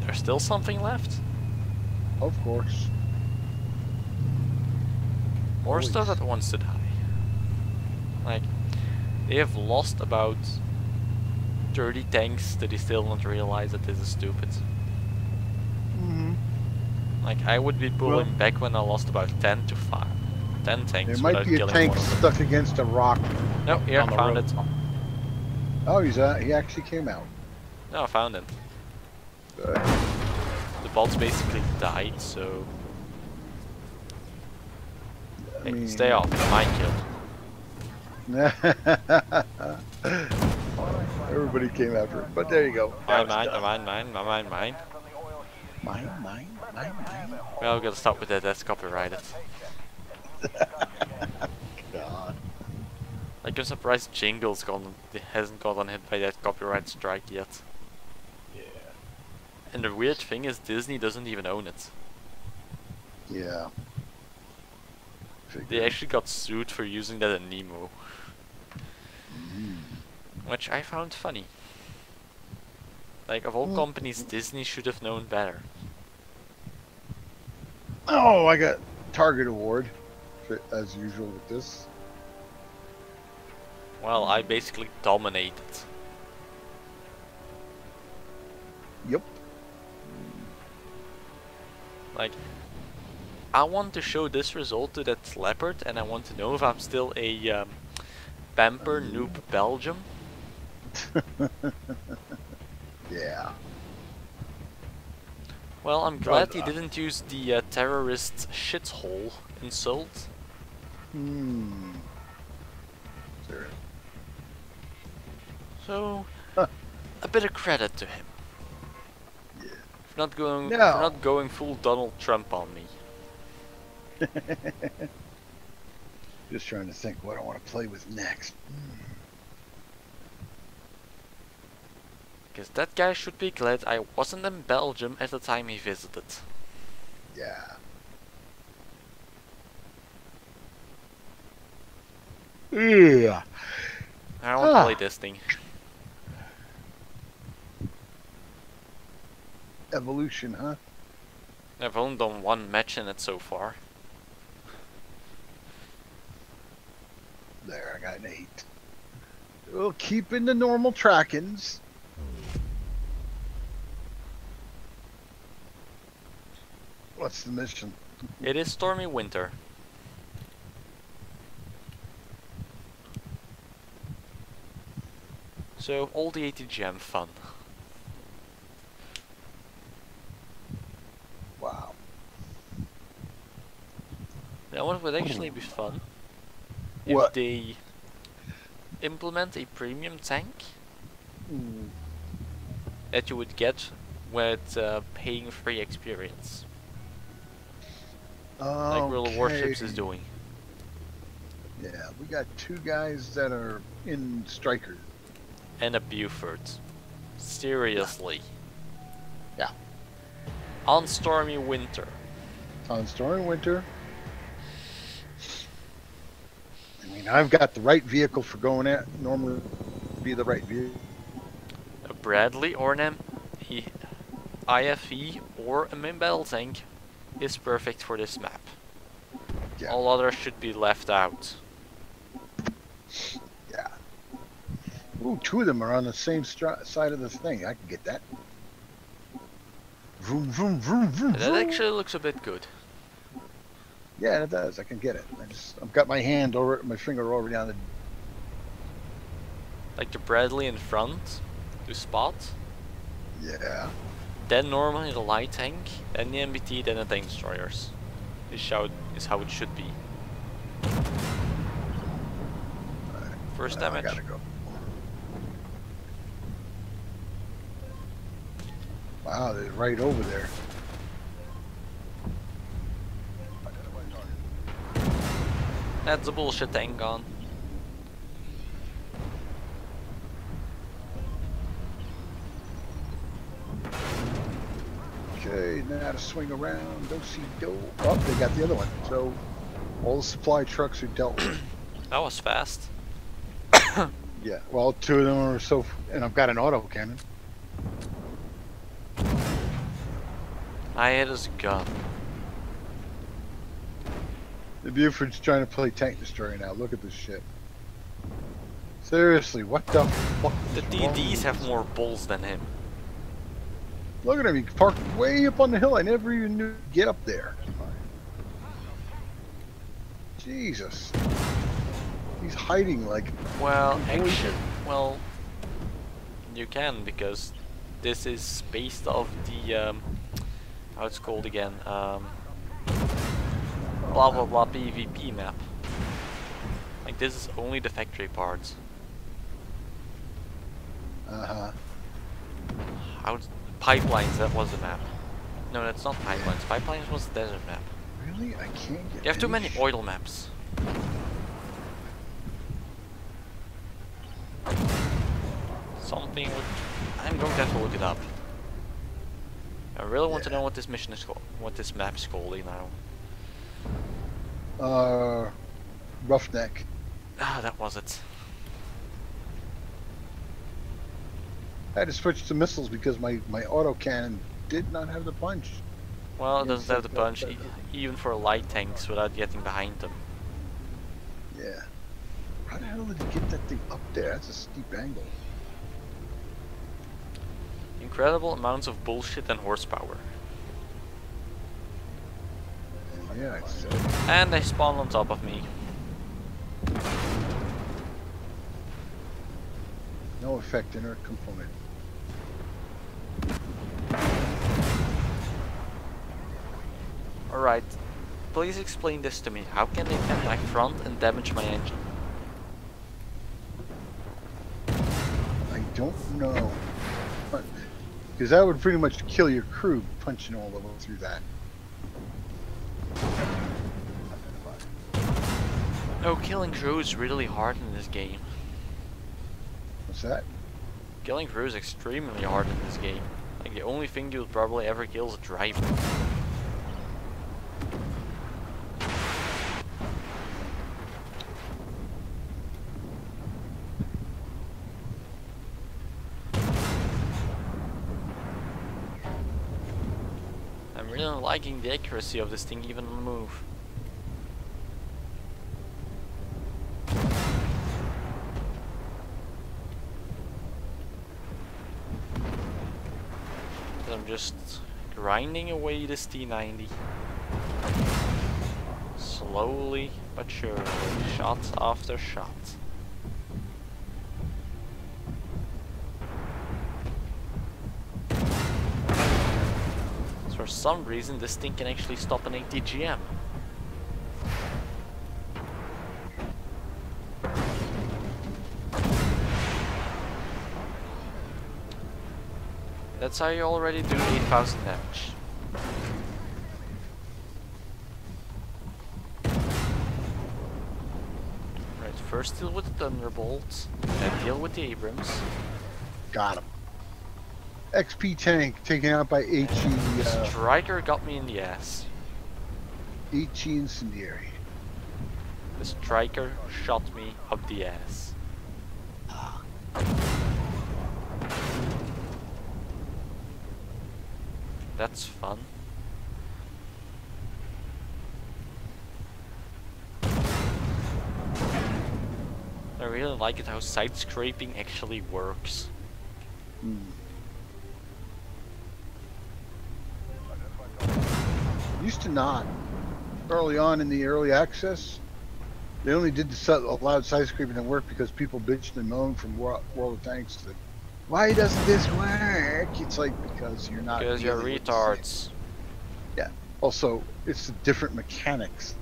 There's still something left? Of course. More Always. stuff that wants to die. Like, they have lost about 30 tanks that they still don't realize that this is stupid. Mm-hmm. Like, I would be pulling back when I lost about 10 to 5. 10 tanks There might without be a killing tank one of them. stuck against a rock. No, here, on the found road. it. Oh, he actually came out. No, I found it. Good. The bolts basically died, so... I Hey, mean- stay off, mine killed. Everybody came after it, but there you go. Mine. Mine. Well, we gotta stop with that, that's copyrighted. God. Like, I'm surprised Jingle's hasn't gotten hit by that copyright strike yet. Yeah. And the weird thing is, Disney doesn't even own it. Yeah. They actually got sued for using that in Nemo. Mm. Which I found funny. Like, of all companies, Disney should have known better. Oh, I got Target Award, as usual with this. Well, I basically dominated. Yep. Like, I want to show this result to that leopard, and I want to know if I'm still a Bamper Noob Belgium. Yeah. Well, I'm glad he didn't use the terrorist shithole insult. Hmm. Sure. So, a bit of credit to him. Yeah. For not going, No. for not going full Donald Trump on me. Just trying to think what I want to play with next. Because that guy should be glad I wasn't in Belgium at the time he visited. Yeah. Yeah. I don't want to play this thing. Evolution, huh? I've only done one match in it so far. There, I got an 8. We'll keep in the normal trackings. What's the mission? It is stormy winter. So all the ATGM fun. Wow. Now what would actually be fun What? if they implement a premium tank that you would get with paying free experience. Like World of Warships is doing. Yeah, we got 2 guys that are in Striker. And a Buford. Seriously. Yeah. On stormy winter. On Stormy Winter. I mean, I've got the right vehicle for going at. Normally, be the right vehicle. A Bradley or an IFE or a main battle tank is perfect for this map. Yeah. All others should be left out. Yeah. Ooh, 2 of them are on the same side of the thing. I can get that. Vroom, vroom, vroom, vroom, That vroom. actually looks a bit good. Yeah, it does. I can get it. I've got my hand over, my finger already on the. Like the Bradley in front to spot. Yeah. Then normally the light tank, then the MBT, then the tank destroyers. This is how it should be. First Now I damage. gotta go. Wow, they're right over there. Identify target. That's a bullshit tank gone. Okay, now to swing around. Don't see do. Oh, they got the other one. So all the supply trucks are dealt with. That was fast. Yeah. Well, 2 of them are so, and I've got an auto cannon. I hit his gun. The Buford's trying to play tank destroyer now. Look at this shit. Seriously, what the fuck? The is wrong DDs with have this? more balls than him. Look at him. He parked way up on the hill. I never even knew to get up there. Jesus. He's hiding like. Well, action. Well, you can because this is based off the how it's called again. Blah blah blah PvP map. Like this is only the factory parts. Uh-huh. Pipelines, that was the map. No, that's not pipelines. Pipelines was the desert map. Really? I can't get. You have too any many shit. oil maps. Something with... I'm going to have to look it up. I really want to know what this mission is called, what this map is called, you know. Roughneck. Ah, that was it. I had to switch to missiles because my autocannon did not have the punch. Well, it Yes, doesn't have the that- punch that- even for light tanks without getting behind them. Yeah. How the hell did you get that thing up there? That's a steep angle. Incredible amounts of bullshit and horsepower. Yeah, it's And they spawned on top of me. no effect in her component. Alright, please explain this to me. How can they get my front and damage my engine? I don't know. Because that would pretty much kill your crew punching all the way through that. No, killing crew is really hard in this game. What's that? Killing crew is extremely hard in this game. Like the only thing you'll probably ever kill is a driver. I'm really liking the accuracy of this thing even on the move. I'm just grinding away this T90. Slowly but surely, shot after shot. So for some reason this thing can actually stop an ATGM. That's how you already do 8,000 damage. Right, first deal with the Thunderbolt, then deal with the Abrams. Got him. XP tank taken out by HE. Striker got me in the ass. HE incendiary. The Striker shot me up the ass. That's fun. I really like it how side scraping actually works. Used to not. Early on in the early access, they only did allowed side scraping to work because people bitched and moaned from World of Tanks that, why doesn't this work? It's like, because you're not. Because you're retards. Yeah. Also, it's the different mechanics.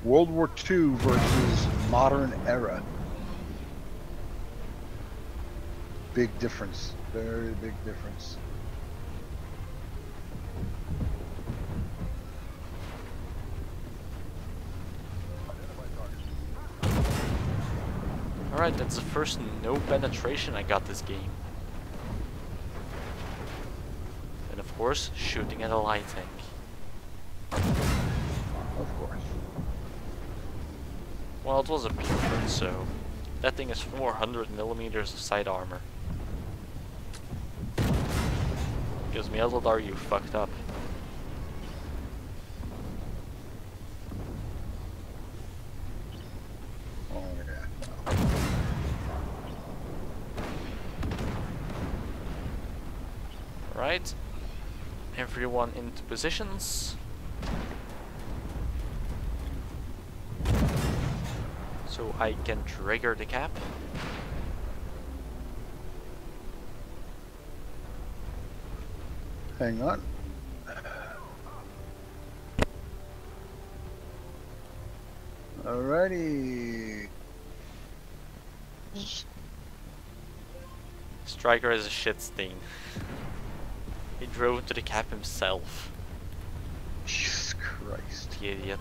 World War II versus modern era. Big difference. Very big difference. Alright, that's the first no penetration I got this game. And of course, shooting at a light tank. Of course. Well, it was a Buford, so that thing is 400 millimeters of side armor. Gives me a little are you fucked up. Oh yeah. Right, everyone into positions. So I can trigger the cap. Hang on. Alrighty. Striker is a shit stain. He drove into the cap himself. Jesus Christ. The idiot.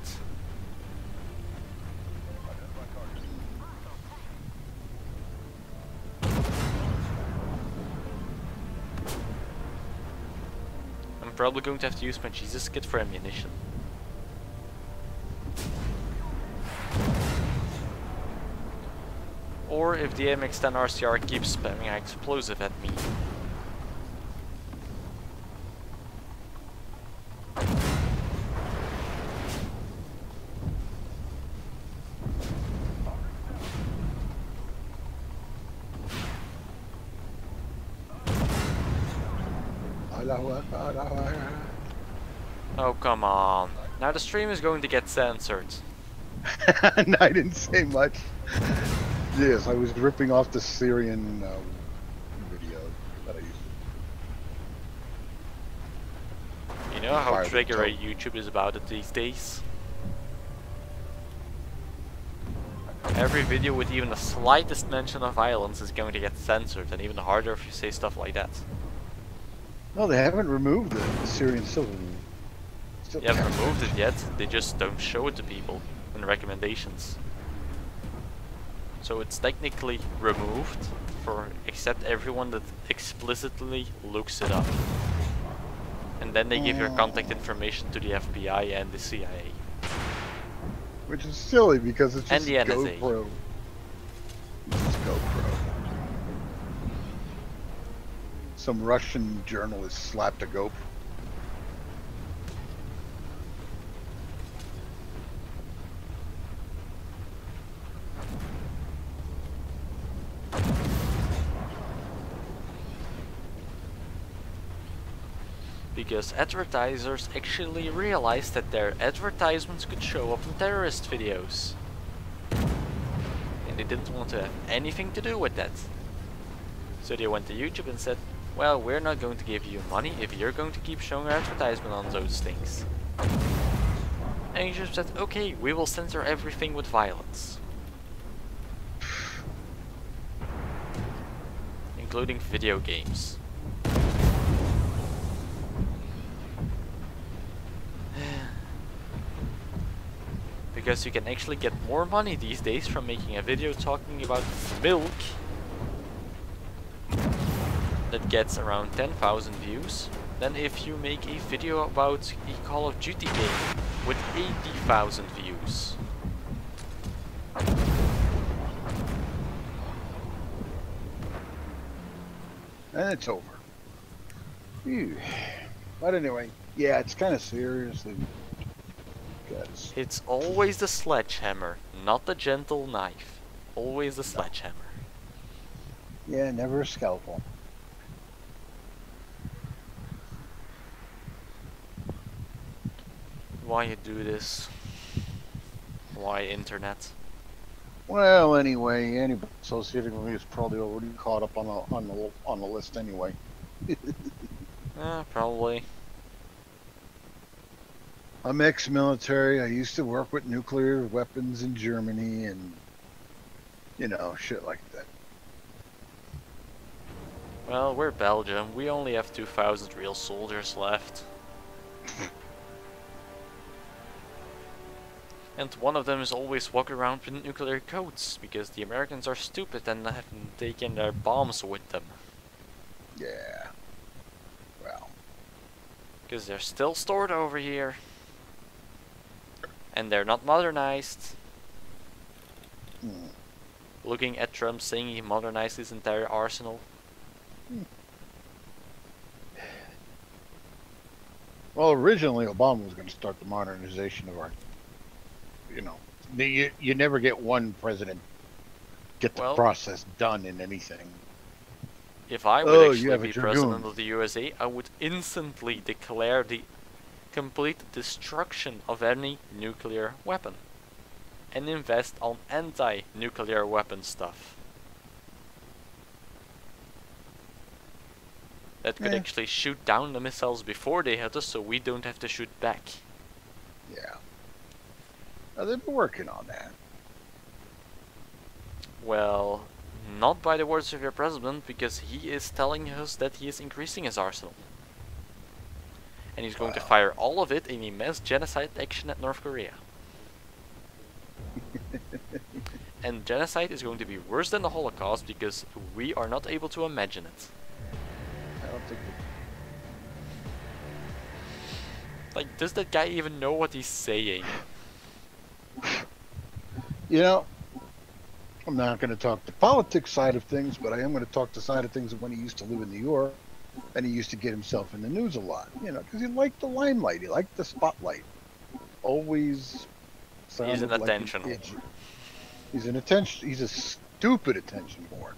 I'm probably going to have to use my Jesus kit for ammunition. Or if the MX-10 RCR keeps spamming explosive at me. Oh, come on. Now the stream is going to get censored. And I didn't say much. Yes, I was ripping off the Syrian video that I used You know how Fire the triggery toe. YouTube is about it these days? Every video with even the slightest mention of violence is going to get censored, and even harder if you say stuff like that. to. No, they haven't removed the Syrian civil. They haven't removed it yet, they just don't show it to people in recommendations. So it's technically removed for except everyone that explicitly looks it up. And then they give your contact information to the FBI and the CIA. Which is silly because it's And just the NSA. GoPro. It's just GoPro. Some Russian journalist slapped a GoPro. Because advertisers actually realized that their advertisements could show up in terrorist videos. And they didn't want to have anything to do with that. So they went to YouTube and said, well, we're not going to give you money if you're going to keep showing our advertisement on those things. And YouTube said, okay, we will censor everything with violence. Including video games. Because you can actually get more money these days from making a video talking about milk that gets around 10,000 views than if you make a video about a Call of Duty game with 80,000 views. And it's over. Phew. But anyway, yeah, it's kind of serious. Guys. It's always the sledgehammer, not the gentle knife. Always the sledgehammer. Yeah, never a scalpel. Why you do this? Why internet? Well, anyway, anybody associated with me is probably already caught up on the list anyway. Probably. I'm ex-military. I used to work with nuclear weapons in Germany and, you know, shit like that. Well, we're Belgium. We only have 2,000 real soldiers left. And one of them is always walking around with nuclear codes, because the Americans are stupid and haven't taken their bombs with them. Yeah. Well. Because they're still stored over here. And they're not modernized. Looking at Trump saying he modernized his entire arsenal. Well, originally Obama was going to start the modernization of our, you know, you never get one president get the process done in anything. If I would actually have be a president dragoon. of the USA, I would instantly declare the complete destruction of any nuclear weapon. And invest on anti-nuclear weapon stuff. That could actually shoot down the missiles before they hit us, so we don't have to shoot back. Yeah. Now, they've been working on that. Well, not by the words of your president, because he is telling us that he is increasing his arsenal. And he's going to fire all of it in a mass genocide action at North Korea. And genocide is going to be worse than the Holocaust, because we are not able to imagine it. I don't think Like, does that guy even know what he's saying? You know, I'm not going to talk the politics side of things, but I am going to talk the side of things of when he used to live in New York, and he used to get himself in the news a lot, you know, because he liked the limelight, he liked the spotlight. Always sounded He's an like attention an whore. idiot. He's an attention, he's a stupid attention whore.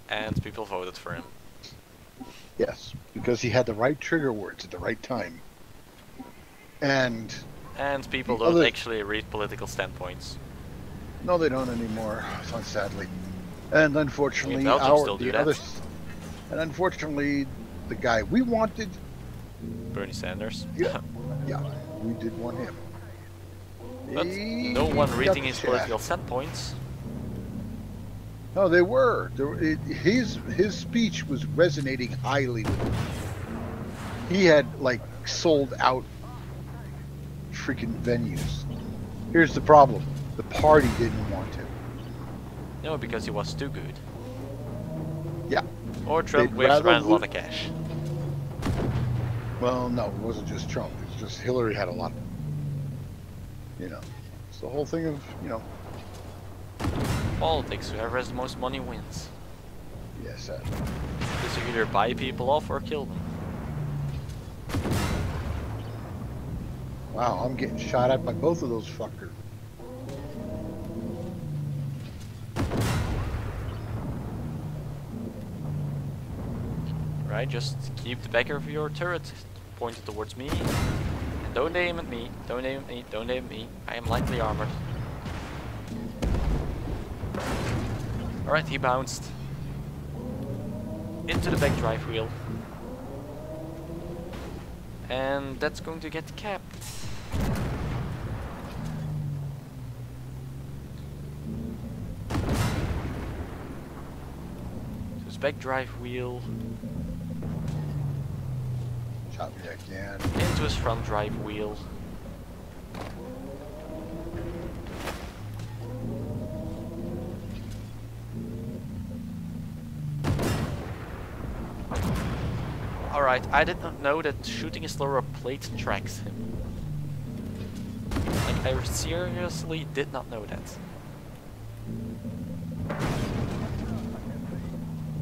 And people voted for him. Yes, because he had the right trigger words at the right time. And And people the don't other, actually read political standpoints. no, they don't anymore, sadly. And In unfortunately, Belgium still do the that. others, and unfortunately, the guy we wanted, Bernie Sanders. yeah, yeah, we did want him. But He no one got reading the his shaft. political standpoints. No, they were. His speech was resonating highly with them. He had like sold out freaking venues. Here's the problem: the party didn't want him. No, because he was too good. Yeah. Or Trump They'd waves rather around a lot of cash. Well, no, it wasn't just Trump. It's just Hillary had a lot. You know, it's the whole thing of Politics, whoever has the most money wins. yes. Because you either buy people off or kill them. Wow, I'm getting shot at by both of those fuckers. Right, just keep the back of your turret pointed towards me. And don't aim at me, don't aim at me, don't aim at me. I am lightly armored. Alright, he bounced. Into the back drive wheel. And that's going to get capped. So his back drive wheel. Shot me again. Into his front drive wheel. Alright, I did not know that shooting a slower plate tracks him. Like, I seriously did not know that.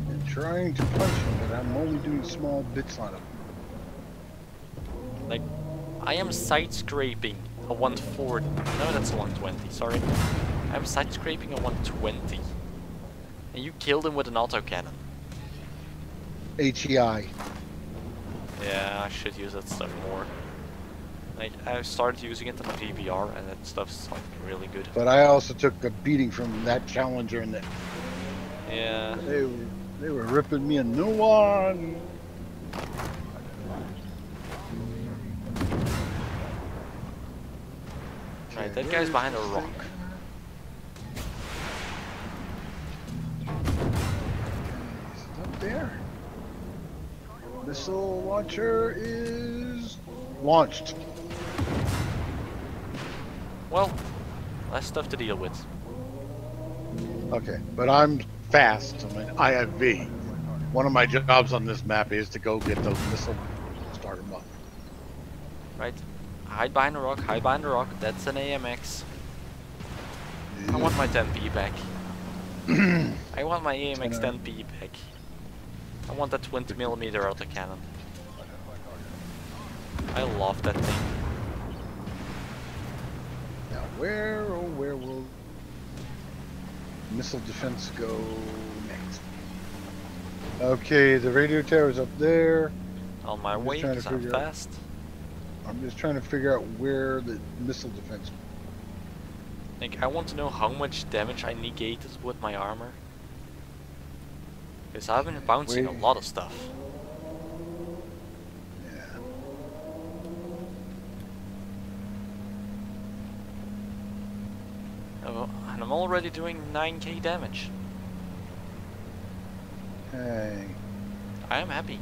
I'm trying to punch him, but I'm only doing small bits on him. Like, I am side scraping a 140. No, that's a 120, sorry. I'm side scraping a 120. And you killed him with an autocannon. HEI. Yeah, I should use that stuff more. Like, I started using it on the VBR and that stuff's like really good. But I also took a beating from that Challenger, and Yeah. they were ripping me a new one. Right, that guy's behind a rock. He's up there. Missile launcher is launched. Well, less stuff to deal with. Okay, but I'm fast. I mean, I have V. One of my jobs on this map is to go get those missiles, start them up. Right, hide behind a rock, hide behind a rock. That's an AMX. I want my 10p back. I want my AMX 10p back. I want that 20mm autocannon. I love that thing. Now, where will missile defense go next? Okay, the radio tower's up there. On my way, trying to because I'm figure out- fast. I'm just trying to figure out where the missile defense. Like, I want to know how much damage I negated with my armor. Because I've been bouncing a Wait. lot of stuff. Yeah. Oh, and I'm already doing 9k damage. Hey, I am happy.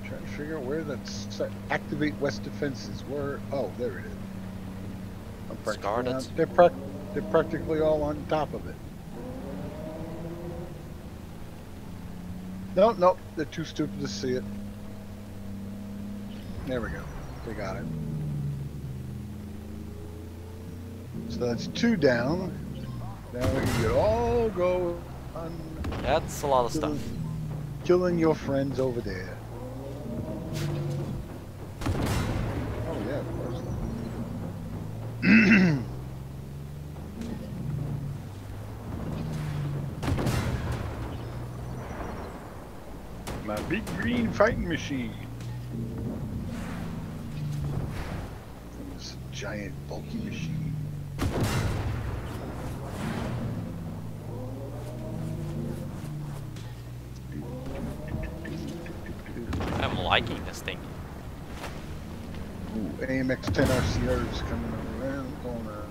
trying to figure out where that activate west defense is. Where? Oh, there it is. I'm Scarred practically it. on, they're practically all on top of it. No, they're too stupid to see it. There we go. They got it. So that's 2 down. Now we can all go on That's a lot of stuff. killing your friends over there. Oh yeah, of course. My big green fighting machine. This giant bulky machine. I'm liking this thing. Ooh, AMX 10 RCRs coming around the corner.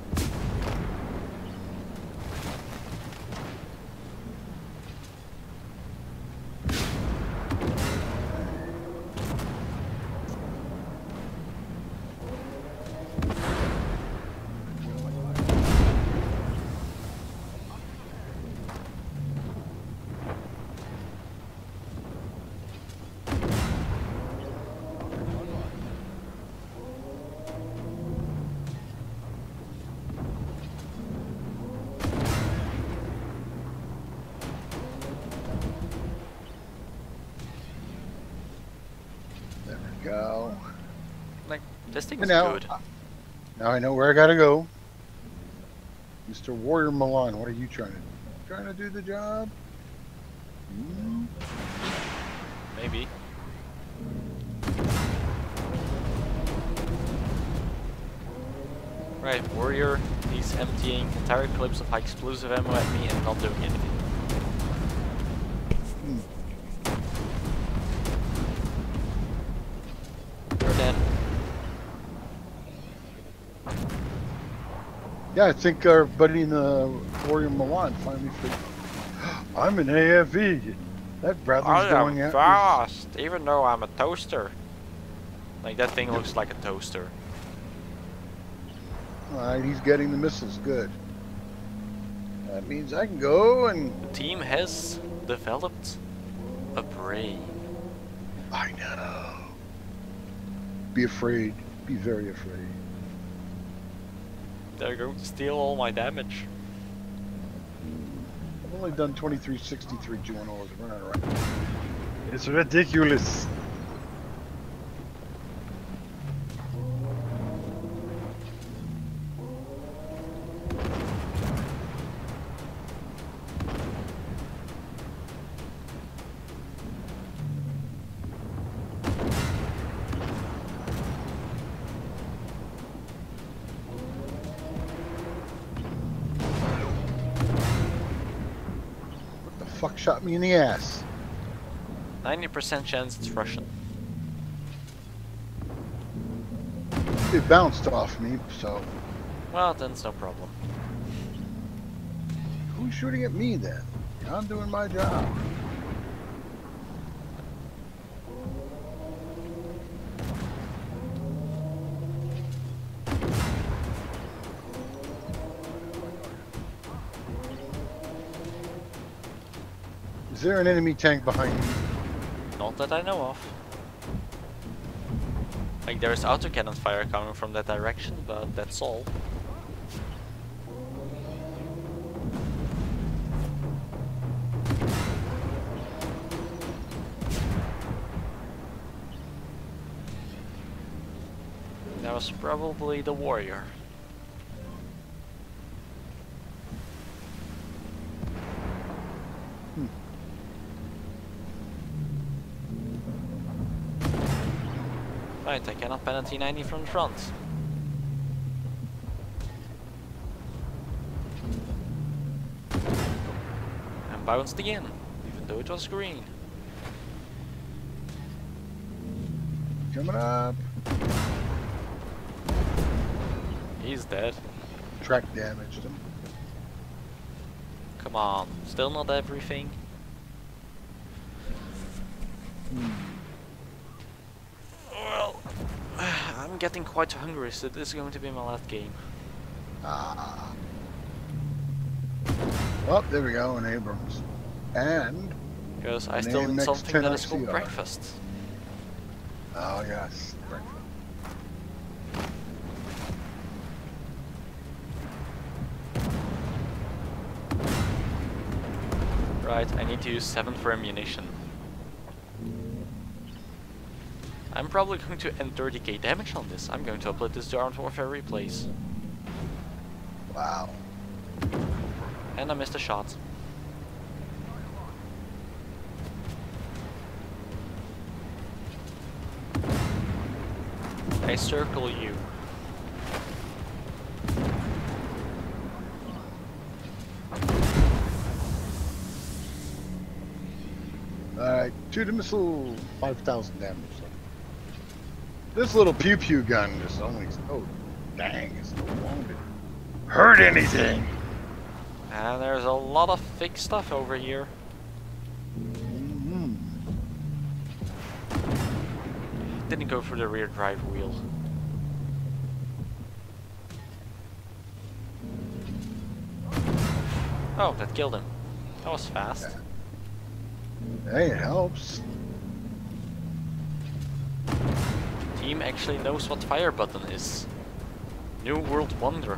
Go. Like, this thing is Now, good. now I know where I gotta go. Mr. Warrior Milan, what are you trying to do? Trying to do the job? Hmm? Maybe. Right, Warrior, he's emptying entire clips of high explosive ammo at me and not doing anything. You're dead. Yeah, I think our buddy in the Warrior Milan finally figured. I'm an AFV. That brother's going out. fast, even though I'm a toaster. Like, that thing looks like a toaster. Alright, he's getting the missiles. Good. That means I can go and. The team has developed a brain. I know. Be afraid. Be very afraid. They're going to steal all my damage. I've only done 2363 G1Os. We're not right. It's ridiculous. Fuck shot me in the ass. 90% chance it's Russian. It bounced off me, so. Well, then it's no problem. Who's shooting at me then? I'm doing my job. Is there an enemy tank behind me? Not that I know of. Like, there's autocannon fire coming from that direction, but that's all. That was probably the warrior. Right, I cannot pen a T90 from the front. And bounced again, even though it was green. Coming up. He's dead. Track damaged him. Come on, still not everything. Well, I'm getting quite hungry, so this is going to be my last game. Ah. Oh, there we go, an Abrams. And Because I an still need AMX something that is 10 called RCR. breakfast. Oh yes, breakfast. Right, I need to use 7 for ammunition. I'm probably going to end 30k damage on this. I'm going to upload this to Armed Warfare Replays. Wow. And I missed a shot. I circle you. Alright, shoot a missile, 5,000 damage. This little pew pew gun is only, oh dang, it's no longer hurt anything. And there's a lot of fake stuff over here. Mm-hmm. Didn't go for the rear drive wheel. Oh, that killed him. That was fast. Hey, it helps. Team actually knows what fire button is. New world wonder.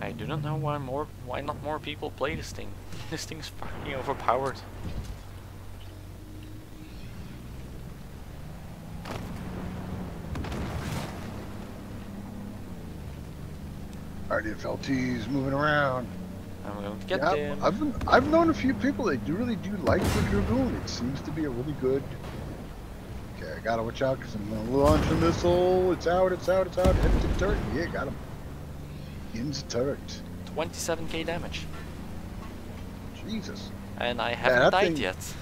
I do not know why not more people play this thing. This thing's fucking overpowered. RDFLT's moving around. I'm going to get Yeah, them. I've known a few people that really do like the Dragoon. It seems to be a really good. Okay, I gotta watch out because I'm gonna launch a missile. It's out. Head to the turret. Yeah, got him. Ins turret. 27k damage. Jesus. And I haven't died thing- yet.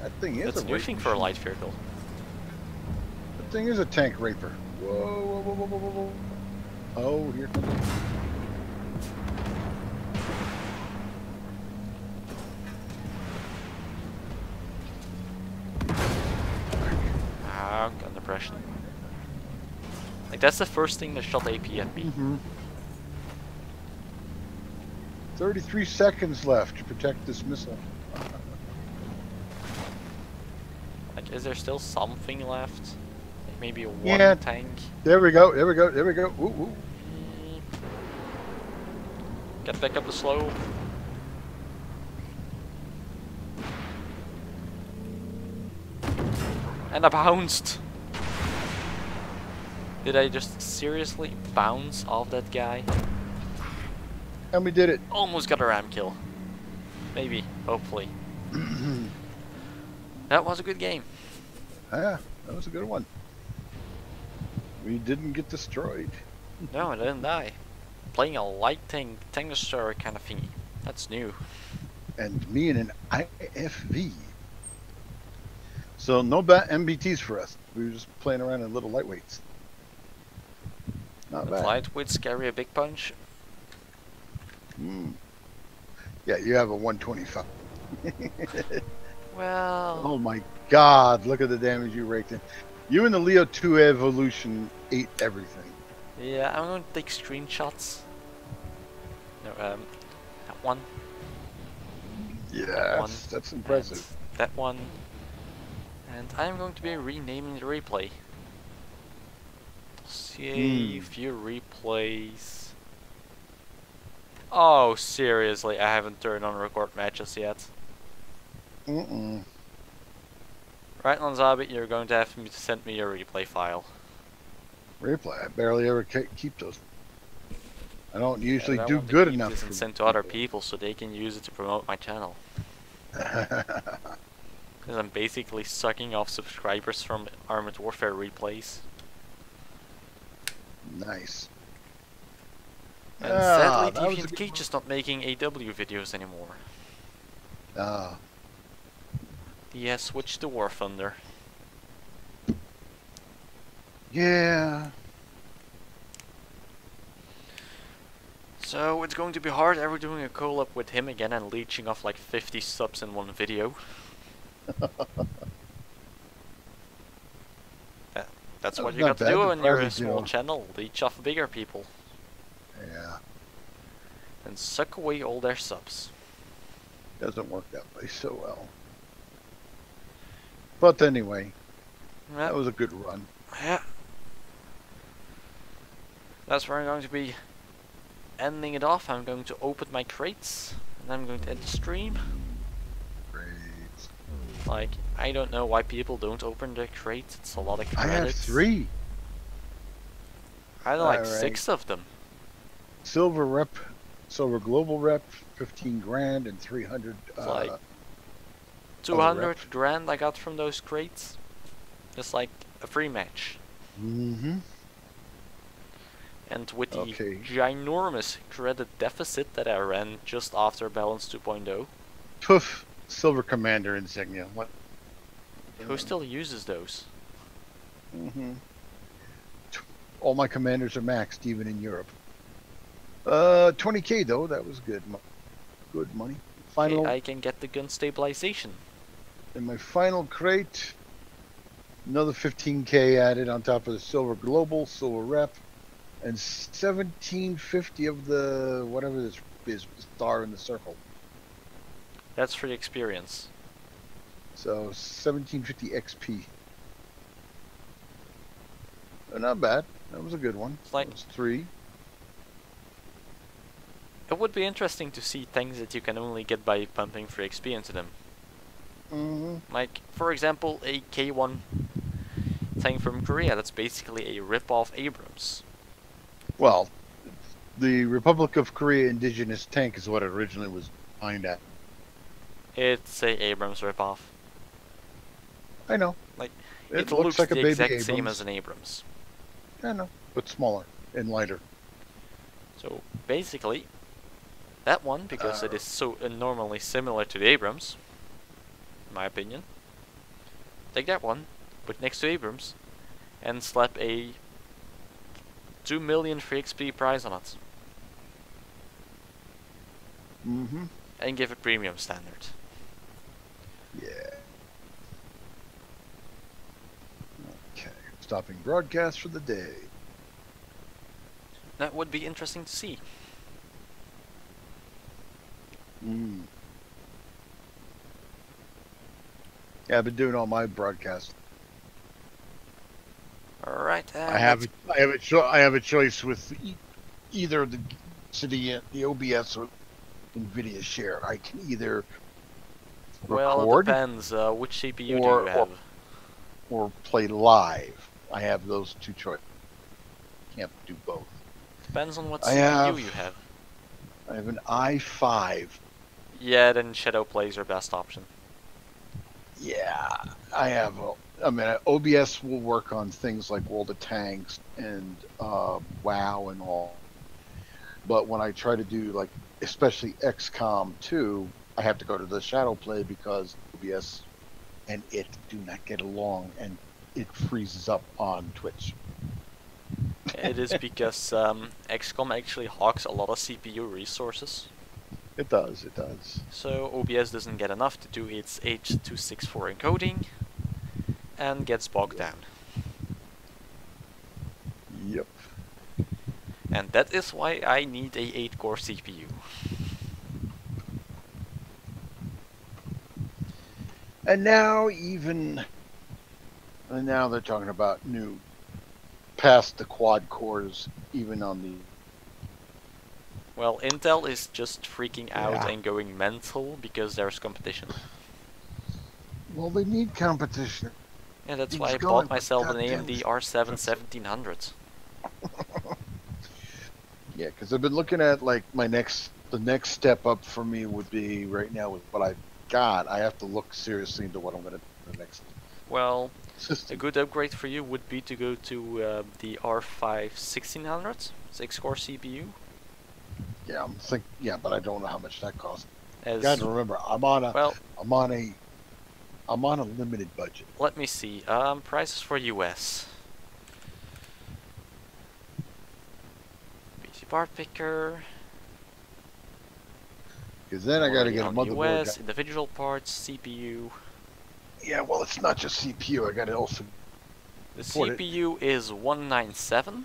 That thing is That's a a new rape thing for a machine. light vehicle. That thing is a tank raper. Whoa, whoa, whoa, whoa, whoa, whoa. Oh, here comes it. Ah, gun depression. Like that's the first thing that shot AP at me. 33 seconds left to protect this missile. Like, is there still something left? Like maybe a one Yeah. tank? There we go. There we go. There we go. Ooh, ooh. Get back up the slope. And I bounced. Did I just seriously bounce off that guy? And we did it. Almost got a ram kill. Maybe, hopefully. That was a good game. Yeah, that was a good one. We didn't get destroyed. No, I didn't die. Playing a light tank destroyer kind of thingy. That's new. And me in an IFV. So no bad MBTs for us. We were just playing around in little lightweights. Not But bad. lightweights carry a big punch. Mm. Yeah, you have a 125. Well, Oh my God! Look at the damage you raked in. You and the Leo 2 Evolution ate everything. yeah, I'm going to take screenshots. No, that one. Yes, one, that's impressive. and that one. And I'm going to be renaming the replay. See a few replays. Oh, seriously, I haven't turned on record matches yet. Mm-mm. Right, lenzaby, you're going to have to send me your replay file. Replay. I barely ever keep those. I don't usually Yeah, I do want to good keep enough. this and send to other people so they can use it to promote my channel. Because I'm basically sucking off subscribers from Armored Warfare replays. Nice. And Ah, sadly, that was a Deviant good Cage is not making AW videos anymore. Ah, He has switched to War Thunder. yeah. So it's going to be hard ever doing a collab with him again and leeching off like 50 subs in one video. That's what That's you not got to bad, do the when you're a presence, you small know. channel. Leech off bigger people. Yeah. And suck away all their subs. Doesn't work that way so well. But anyway, Yeah, that was a good run. yeah. That's where I'm going to be ending it off. I'm going to open my crates, and I'm going to end the stream. Great. Like, I don't know why people don't open their crates. It's a lot of I credits. have 3. I had like Alright. 6 of them. Silver rep, silver global rep, 15 grand and 300. It's like rep. 200 grand I got from those crates. Just like a free match. Mm-hmm. And with the Okay. ginormous credit deficit that I ran just after Balance 2.0, Poof. Silver commander insignia. What? who still uses those? Mm-hmm. All my commanders are maxed, even in Europe. 20k though. That was good. Good money. Final. Okay, I can get the gun stabilization. In my final crate, another 15k added on top of the silver global, silver rep, and 1750 of the whatever this is, star in the circle. That's free experience. So 1750 XP. Not bad. That was a good one. It's like that was 3. it would be interesting to see things that you can only get by pumping free XP into them. Mm-hmm. Like, for example, a K1 tank from Korea that's basically a rip-off Abrams. Well, the Republic of Korea indigenous tank is what it originally was aimed at. It's a Abrams rip-off. I know. Like, It it looks looks like a the baby exact same Abrams. as an Abrams. I know, but smaller and lighter. So, basically, that one, because it is so enormously similar to the Abrams, in my opinion, take that one, put it next to Abrams, and slap a 2 million free XP prize on it. Mm-hmm. And give it premium standard. Yeah. Okay. Stopping broadcast for the day. That would be interesting to see. Mm. Yeah, I've been doing all my broadcasts. Alright, I have a choice with either the OBS or NVIDIA Share. I can either well, it record depends. Which CPU do you or- have? or play live. I have those 2 choices. Can't do both. Depends on what I CPU you have- have. I have an i5. Yeah, then Shadow Play is your best option. Yeah, I have. I mean, OBS will work on things like World of Tanks and WoW and all. But when I try to do like, especially XCOM 2, I have to go to the Shadow Play because OBS and it do not get along, and it freezes up on Twitch. It is because XCOM actually hogs a lot of CPU resources. It does. It does. So OBS doesn't get enough to do its H.264 encoding and gets bogged down. Yep. And that is why I need a 8-core CPU. And now they're talking about new, past the quad cores, even on the. Well, Intel is just freaking out Yeah. and going mental because there's competition. Well, they need competition. Yeah, that's It's why I going bought myself an goddamn AMD R7 1700. Yeah, because I've been looking at like the next step up for me would be right now with what I've got. I have to look seriously into what I'm going to do the next Well, a system. good upgrade for you would be to go to the R5 1600, 6-core CPU. Yeah, but I don't know how much that costs. As Got to remember, I'm on a limited budget. let me see. Prices for US. PC part picker. Because then I got to already get a on motherboard. US, individual parts, CPU. Yeah, well, it's not just CPU. I got to also. The Support it. CPU is 197.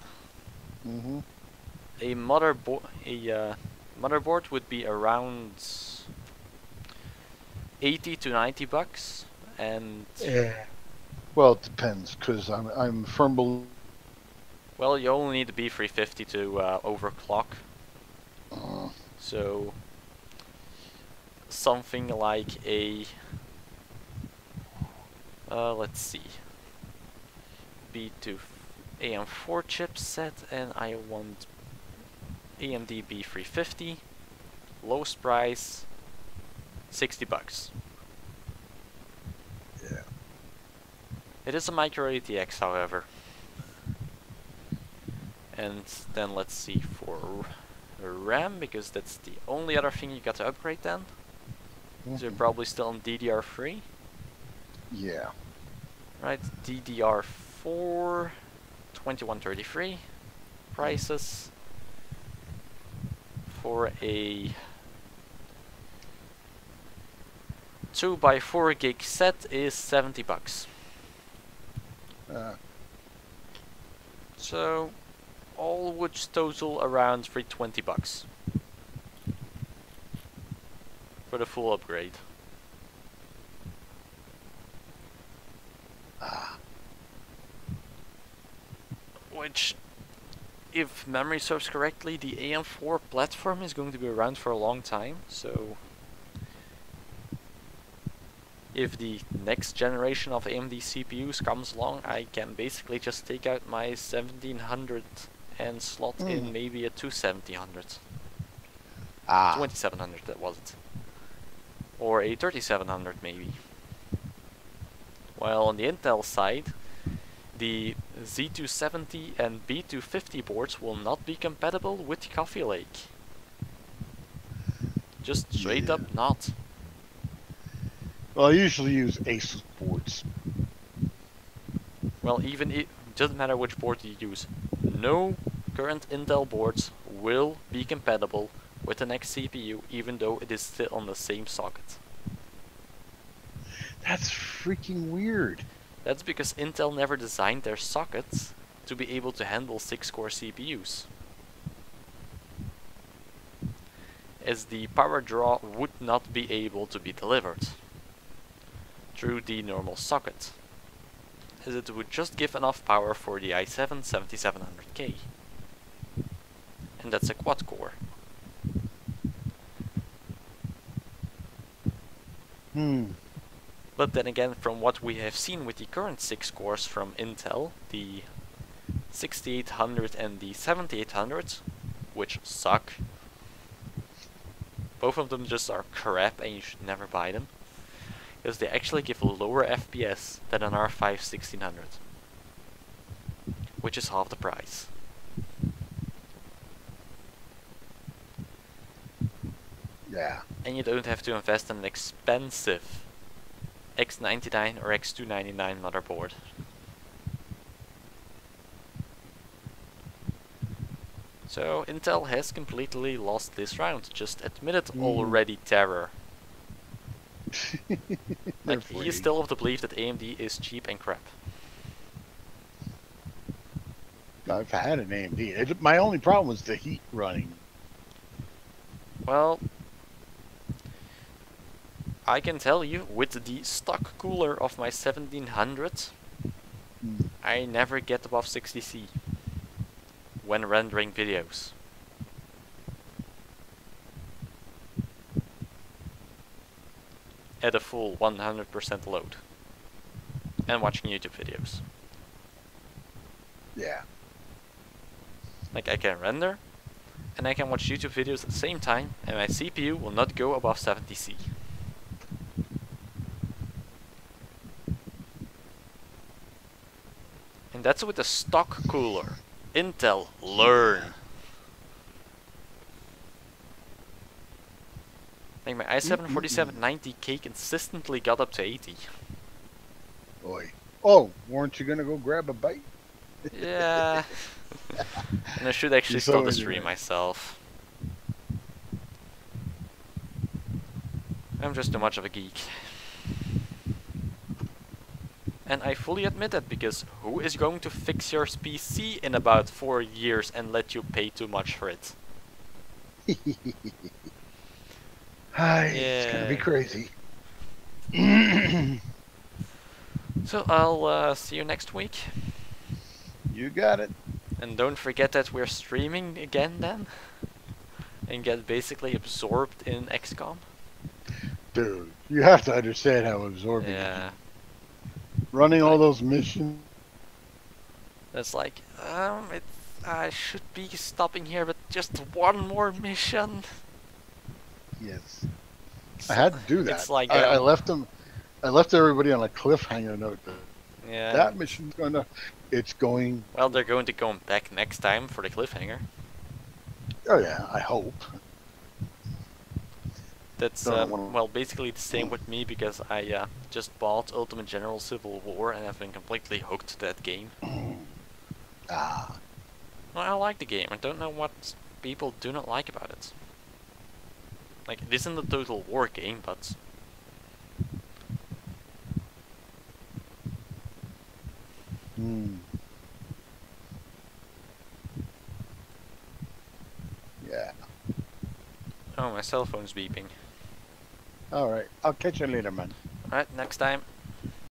Mm-hmm. A motherboard would be around 80 to 90 bucks, and Yeah. Well, it depends, because I'm firm believer. well, you only need the B350 to overclock. So something like a let's see, B2 AM4 chipset, and I want AMD B350, lowest price, 60 bucks. Yeah. It is a micro ATX, however. And then let's see for RAM, because that's the only other thing you got to upgrade then. So you're probably still on DDR3. Yeah. Right, DDR4, 2133. Prices for a 2x4 gig set is 70 bucks. So all would total around 320 bucks for the full upgrade. Which, if memory serves correctly, the AM4 platform is going to be around for a long time, so if the next generation of AMD CPUs comes along, I can basically just take out my 1700 and slot in maybe a 2700. 2700, that was it. Or a 3700 maybe. While on the Intel side, the Z270 and B250 boards will not be compatible with Coffee Lake. Just straight up not. Well, I usually use Asus boards. Well, even it doesn't matter which board you use. No current Intel boards will be compatible with the next CPU, even though it is still on the same socket. That's freaking weird. That's because Intel never designed their sockets to be able to handle 6-core CPUs, as the power draw would not be able to be delivered through the normal socket, as it would just give enough power for the i7 7700K, and that's a quad core. But then again, from what we have seen with the current 6 cores from Intel, the 6800 and the 7800, which suck, both of them just are crap and you should never buy them, because they actually give lower FPS than an R5 1600, which is half the price. Yeah. And you don't have to invest in an expensive X99 or X299 motherboard. So Intel has completely lost this round. Just admit it already, Terror. Like, he is still of the belief that AMD is cheap and crap. I've had an AMD. My only problem was the heat running. Well, I can tell you, with the stock cooler of my 1700, I never get above 60C when rendering videos. At a full 100% load. And watching YouTube videos. Yeah. Like, I can render, and I can watch YouTube videos at the same time, and my CPU will not go above 70C. And that's with the stock cooler. Intel, learn. Like, my i7 4790K consistently got up to 80. Boy. Oh, weren't you gonna go grab a bite? Yeah. And I should actually stop the stream myself. I'm just too much of a geek. And I fully admit that, because who is going to fix your PC in about 4 years and let you pay too much for it? It's gonna be crazy. So I'll see you next week. You got it. And don't forget that we're streaming again then. And get basically absorbed in XCOM. Dude, you have to understand how absorbing it Yeah. is. Running all those missions. That's like, I should be stopping here, but just one more mission. Yes. I had to do that. It's like I left them. I left everybody on a cliffhanger note. yeah. That mission's gonna. It's going. Well, they're going to come back next time for the cliffhanger. Oh yeah, I hope. That's Don't wanna- well, basically the same with me because I just bought Ultimate General Civil War and I've been completely hooked to that game. Ah. Well, I like the game. I don't know what people do not like about it. Like, it isn't a total war game, but Hmm. Yeah. oh, my cell phone's beeping. All right. I'll catch you later, man. Alright, next time.